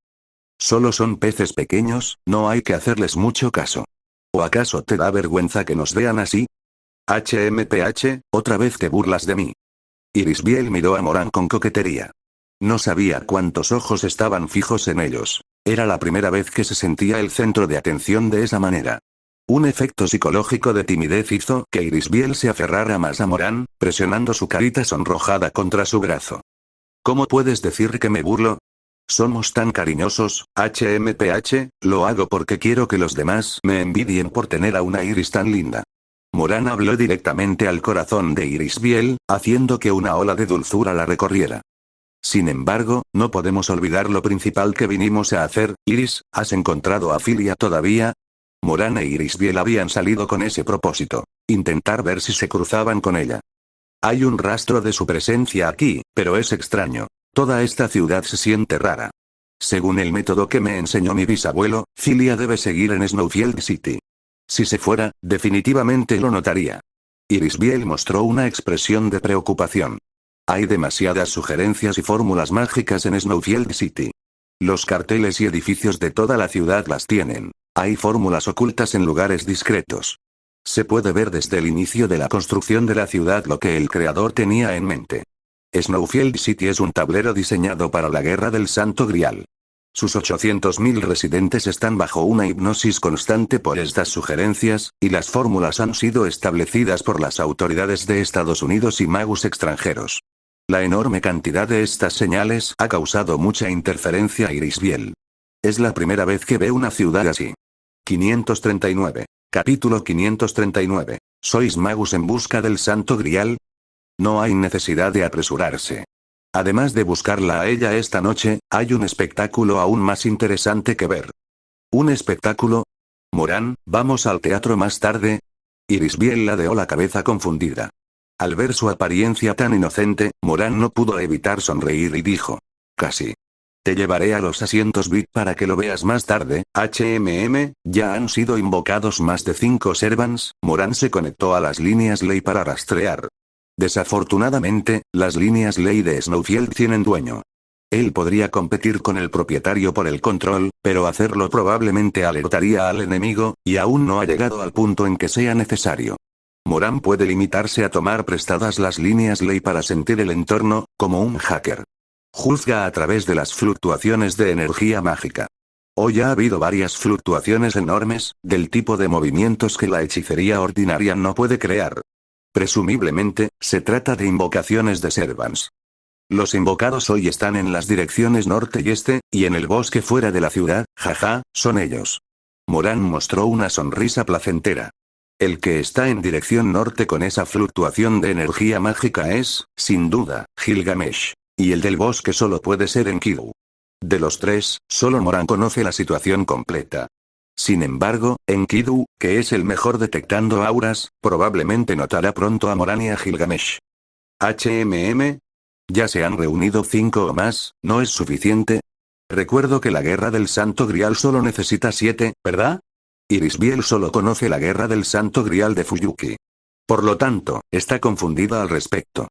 [SPEAKER 2] Solo son peces pequeños, no hay que hacerles mucho caso. ¿O acaso te da vergüenza que nos vean así? HMPH, otra vez te burlas de mí. Irisbiel miró a Moran con coquetería. No sabía cuántos ojos estaban fijos en ellos. Era la primera vez que se sentía el centro de atención de esa manera. Un efecto psicológico de timidez hizo que Irisbiel se aferrara más a Moran, presionando su carita sonrojada contra su brazo. ¿Cómo puedes decir que me burlo? Somos tan cariñosos, HMPH, lo hago porque quiero que los demás me envidien por tener a una Iris tan linda. Moran habló directamente al corazón de Irisbiel, haciendo que una ola de dulzura la recorriera. Sin embargo, no podemos olvidar lo principal que vinimos a hacer. Iris, ¿has encontrado a Filia todavía? Moran e Irisbiel habían salido con ese propósito. Intentar ver si se cruzaban con ella. Hay un rastro de su presencia aquí, pero es extraño. Toda esta ciudad se siente rara. Según el método que me enseñó mi bisabuelo, Filia debe seguir en Snowfield City. Si se fuera, definitivamente lo notaría. Irisbiel mostró una expresión de preocupación. Hay demasiadas sugerencias y fórmulas mágicas en Snowfield City. Los carteles y edificios de toda la ciudad las tienen. Hay fórmulas ocultas en lugares discretos. Se puede ver desde el inicio de la construcción de la ciudad lo que el creador tenía en mente. Snowfield City es un tablero diseñado para la Guerra del Santo Grial. Sus 800.000 residentes están bajo una hipnosis constante por estas sugerencias, y las fórmulas han sido establecidas por las autoridades de Estados Unidos y magos extranjeros. La enorme cantidad de estas señales ha causado mucha interferencia a Irisbiel. Es la primera vez que ve una ciudad así. 539. Capítulo 539. ¿Sois magos en busca del Santo Grial? No hay necesidad de apresurarse. Además de buscarla a ella esta noche, hay un espectáculo aún más interesante que ver. ¿Un espectáculo? Moran, ¿vamos al teatro más tarde? Irisbiel ladeó la cabeza confundida. Al ver su apariencia tan inocente, Moran no pudo evitar sonreír y dijo. Casi. Te llevaré a los asientos VIP para que lo veas más tarde. Ya han sido invocados más de 5 servants. Moran se conectó a las líneas ley para rastrear. Desafortunadamente, las líneas ley de Snowfield tienen dueño. Él podría competir con el propietario por el control, pero hacerlo probablemente alertaría al enemigo, y aún no ha llegado al punto en que sea necesario. Moran puede limitarse a tomar prestadas las líneas ley para sentir el entorno, como un hacker. Juzga a través de las fluctuaciones de energía mágica. Hoy ha habido varias fluctuaciones enormes, del tipo de movimientos que la hechicería ordinaria no puede crear. Presumiblemente, se trata de invocaciones de servants. Los invocados hoy están en las direcciones norte y este, y en el bosque fuera de la ciudad, jaja, son ellos. Moran mostró una sonrisa placentera. El que está en dirección norte con esa fluctuación de energía mágica es, sin duda, Gilgamesh. Y el del bosque solo puede ser Enkidu. De los tres, solo Moran conoce la situación completa. Sin embargo, Enkidu, que es el mejor detectando auras, probablemente notará pronto a Moran y a Gilgamesh. ¿Ya se han reunido 5 o más? ¿No es suficiente? Recuerdo que la Guerra del Santo Grial solo necesita 7, ¿verdad? Irisbiel solo conoce la Guerra del Santo Grial de Fuyuki. Por lo tanto, está confundida al respecto.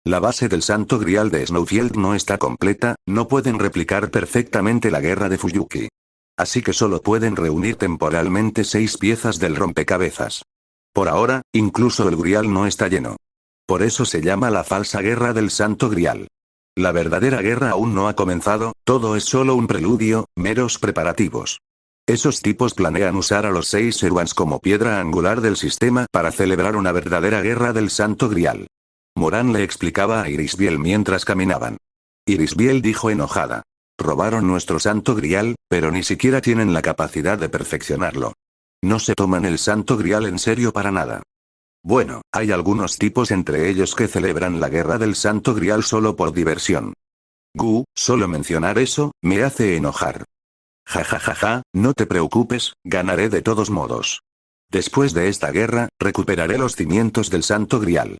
[SPEAKER 2] La base del Santo Grial de Snowfield no está completa, no pueden replicar perfectamente la Guerra de Fuyuki. Así que solo pueden reunir temporalmente 6 piezas del rompecabezas. Por ahora, incluso el Grial no está lleno. Por eso se llama la falsa Guerra del Santo Grial. La verdadera guerra aún no ha comenzado, todo es solo un preludio, meros preparativos. Esos tipos planean usar a los 6 Servants como piedra angular del sistema para celebrar una verdadera guerra del Santo Grial. Moran le explicaba a Irisbiel mientras caminaban. Irisbiel dijo enojada. Robaron nuestro Santo Grial, pero ni siquiera tienen la capacidad de perfeccionarlo. No se toman el Santo Grial en serio para nada. Bueno, hay algunos tipos entre ellos que celebran la guerra del Santo Grial solo por diversión. Solo mencionar eso, me hace enojar. Ja ja ja ja, no te preocupes, ganaré de todos modos. Después de esta guerra, recuperaré los cimientos del Santo Grial.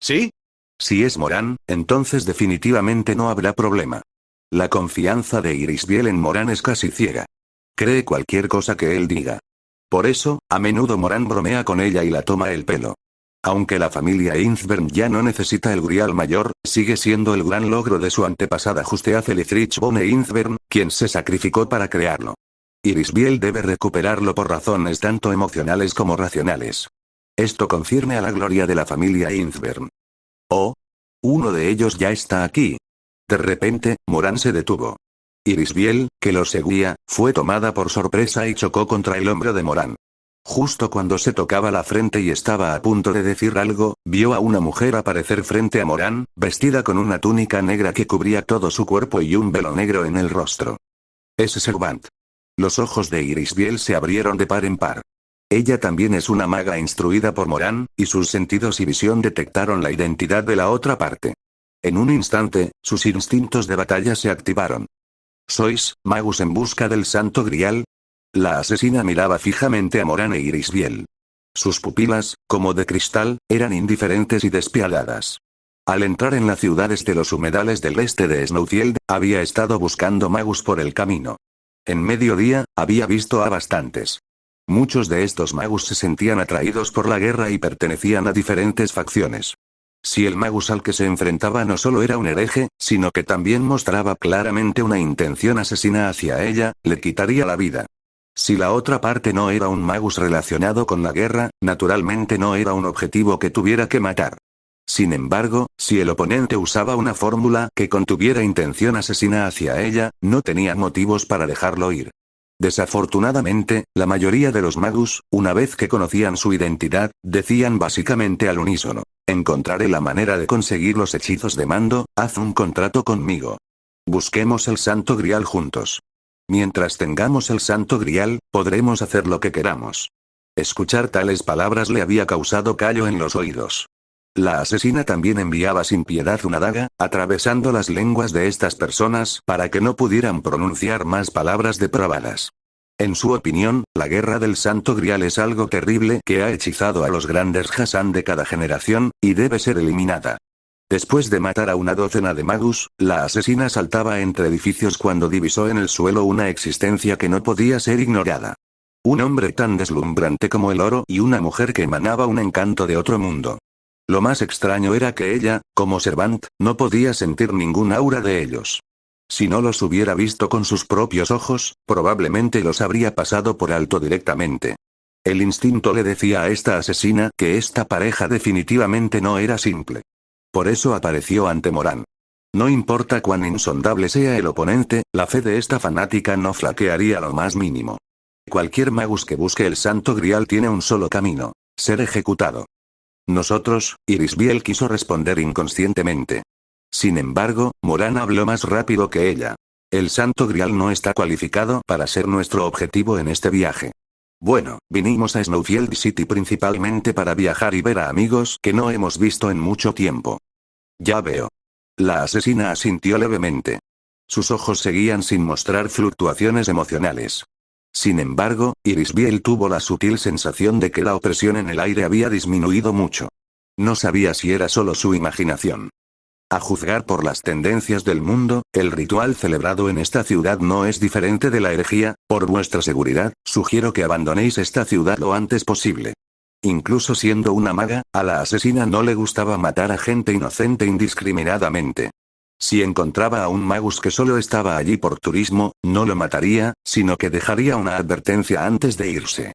[SPEAKER 3] ¿Sí?
[SPEAKER 2] Si es Moran, entonces definitivamente no habrá problema. La confianza de Irisbiel en Moran es casi ciega. Cree cualquier cosa que él diga. Por eso, a menudo Moran bromea con ella y la toma el pelo. Aunque la familia Innsbern ya no necesita el Grial mayor, sigue siendo el gran logro de su antepasada Juste Celithrich von Innsbern, quien se sacrificó para crearlo. Irisbiel debe recuperarlo por razones tanto emocionales como racionales. Esto concierne a la gloria de la familia Innsbern. Oh, uno de ellos ya está aquí. De repente, Moran se detuvo. Irisbiel, que lo seguía, fue tomada por sorpresa y chocó contra el hombro de Moran. Justo cuando se tocaba la frente y estaba a punto de decir algo, vio a una mujer aparecer frente a Moran, vestida con una túnica negra que cubría todo su cuerpo y un velo negro en el rostro. Es Servant. Los ojos de Irisbiel se abrieron de par en par. Ella también es una maga instruida por Moran, y sus sentidos y visión detectaron la identidad de la otra parte. En un instante, sus instintos de batalla se activaron. ¿Sois, magus en busca del Santo Grial? La asesina miraba fijamente a Moran e Irisbiel. Sus pupilas, como de cristal, eran indiferentes y despiadadas. Al entrar en las ciudades de los humedales del este de Snowfield, había estado buscando magus por el camino. En mediodía, había visto a bastantes. Muchos de estos magus se sentían atraídos por la guerra y pertenecían a diferentes facciones. Si el magus al que se enfrentaba no solo era un hereje, sino que también mostraba claramente una intención asesina hacia ella, le quitaría la vida. Si la otra parte no era un magus relacionado con la guerra, naturalmente no era un objetivo que tuviera que matar. Sin embargo, si el oponente usaba una fórmula que contuviera intención asesina hacia ella, no tenía motivos para dejarlo ir. Desafortunadamente, la mayoría de los magus, una vez que conocían su identidad, decían básicamente al unísono: encontraré la manera de conseguir los hechizos de mando, haz un contrato conmigo. Busquemos el Santo Grial juntos. Mientras tengamos el Santo Grial, podremos hacer lo que queramos. Escuchar tales palabras le había causado callo en los oídos. La asesina también enviaba sin piedad una daga, atravesando las lenguas de estas personas para que no pudieran pronunciar más palabras depravadas. En su opinión, la guerra del Santo Grial es algo terrible que ha hechizado a los grandes Hassan de cada generación, y debe ser eliminada. Después de matar a una docena de magus, la asesina saltaba entre edificios cuando divisó en el suelo una existencia que no podía ser ignorada. Un hombre tan deslumbrante como el oro y una mujer que emanaba un encanto de otro mundo. Lo más extraño era que ella, como Servant, no podía sentir ningún aura de ellos. Si no los hubiera visto con sus propios ojos, probablemente los habría pasado por alto directamente. El instinto le decía a esta asesina que esta pareja definitivamente no era simple. Por eso apareció ante Moran. No importa cuán insondable sea el oponente, la fe de esta fanática no flaquearía lo más mínimo. Cualquier magus que busque el Santo Grial tiene un solo camino: ser ejecutado. Nosotros, Irisbiel quiso responder inconscientemente. Sin embargo, Moran habló más rápido que ella. El Santo Grial no está cualificado para ser nuestro objetivo en este viaje. Bueno, vinimos a Snowfield City principalmente para viajar y ver a amigos que no hemos visto en mucho tiempo. Ya veo. La asesina asintió levemente. Sus ojos seguían sin mostrar fluctuaciones emocionales. Sin embargo, Irisbiel tuvo la sutil sensación de que la opresión en el aire había disminuido mucho. No sabía si era solo su imaginación. A juzgar por las tendencias del mundo, el ritual celebrado en esta ciudad no es diferente de la herejía. Por vuestra seguridad, sugiero que abandonéis esta ciudad lo antes posible. Incluso siendo una maga, a la asesina no le gustaba matar a gente inocente indiscriminadamente. Si encontraba a un magus que solo estaba allí por turismo, no lo mataría, sino que dejaría una advertencia antes de irse.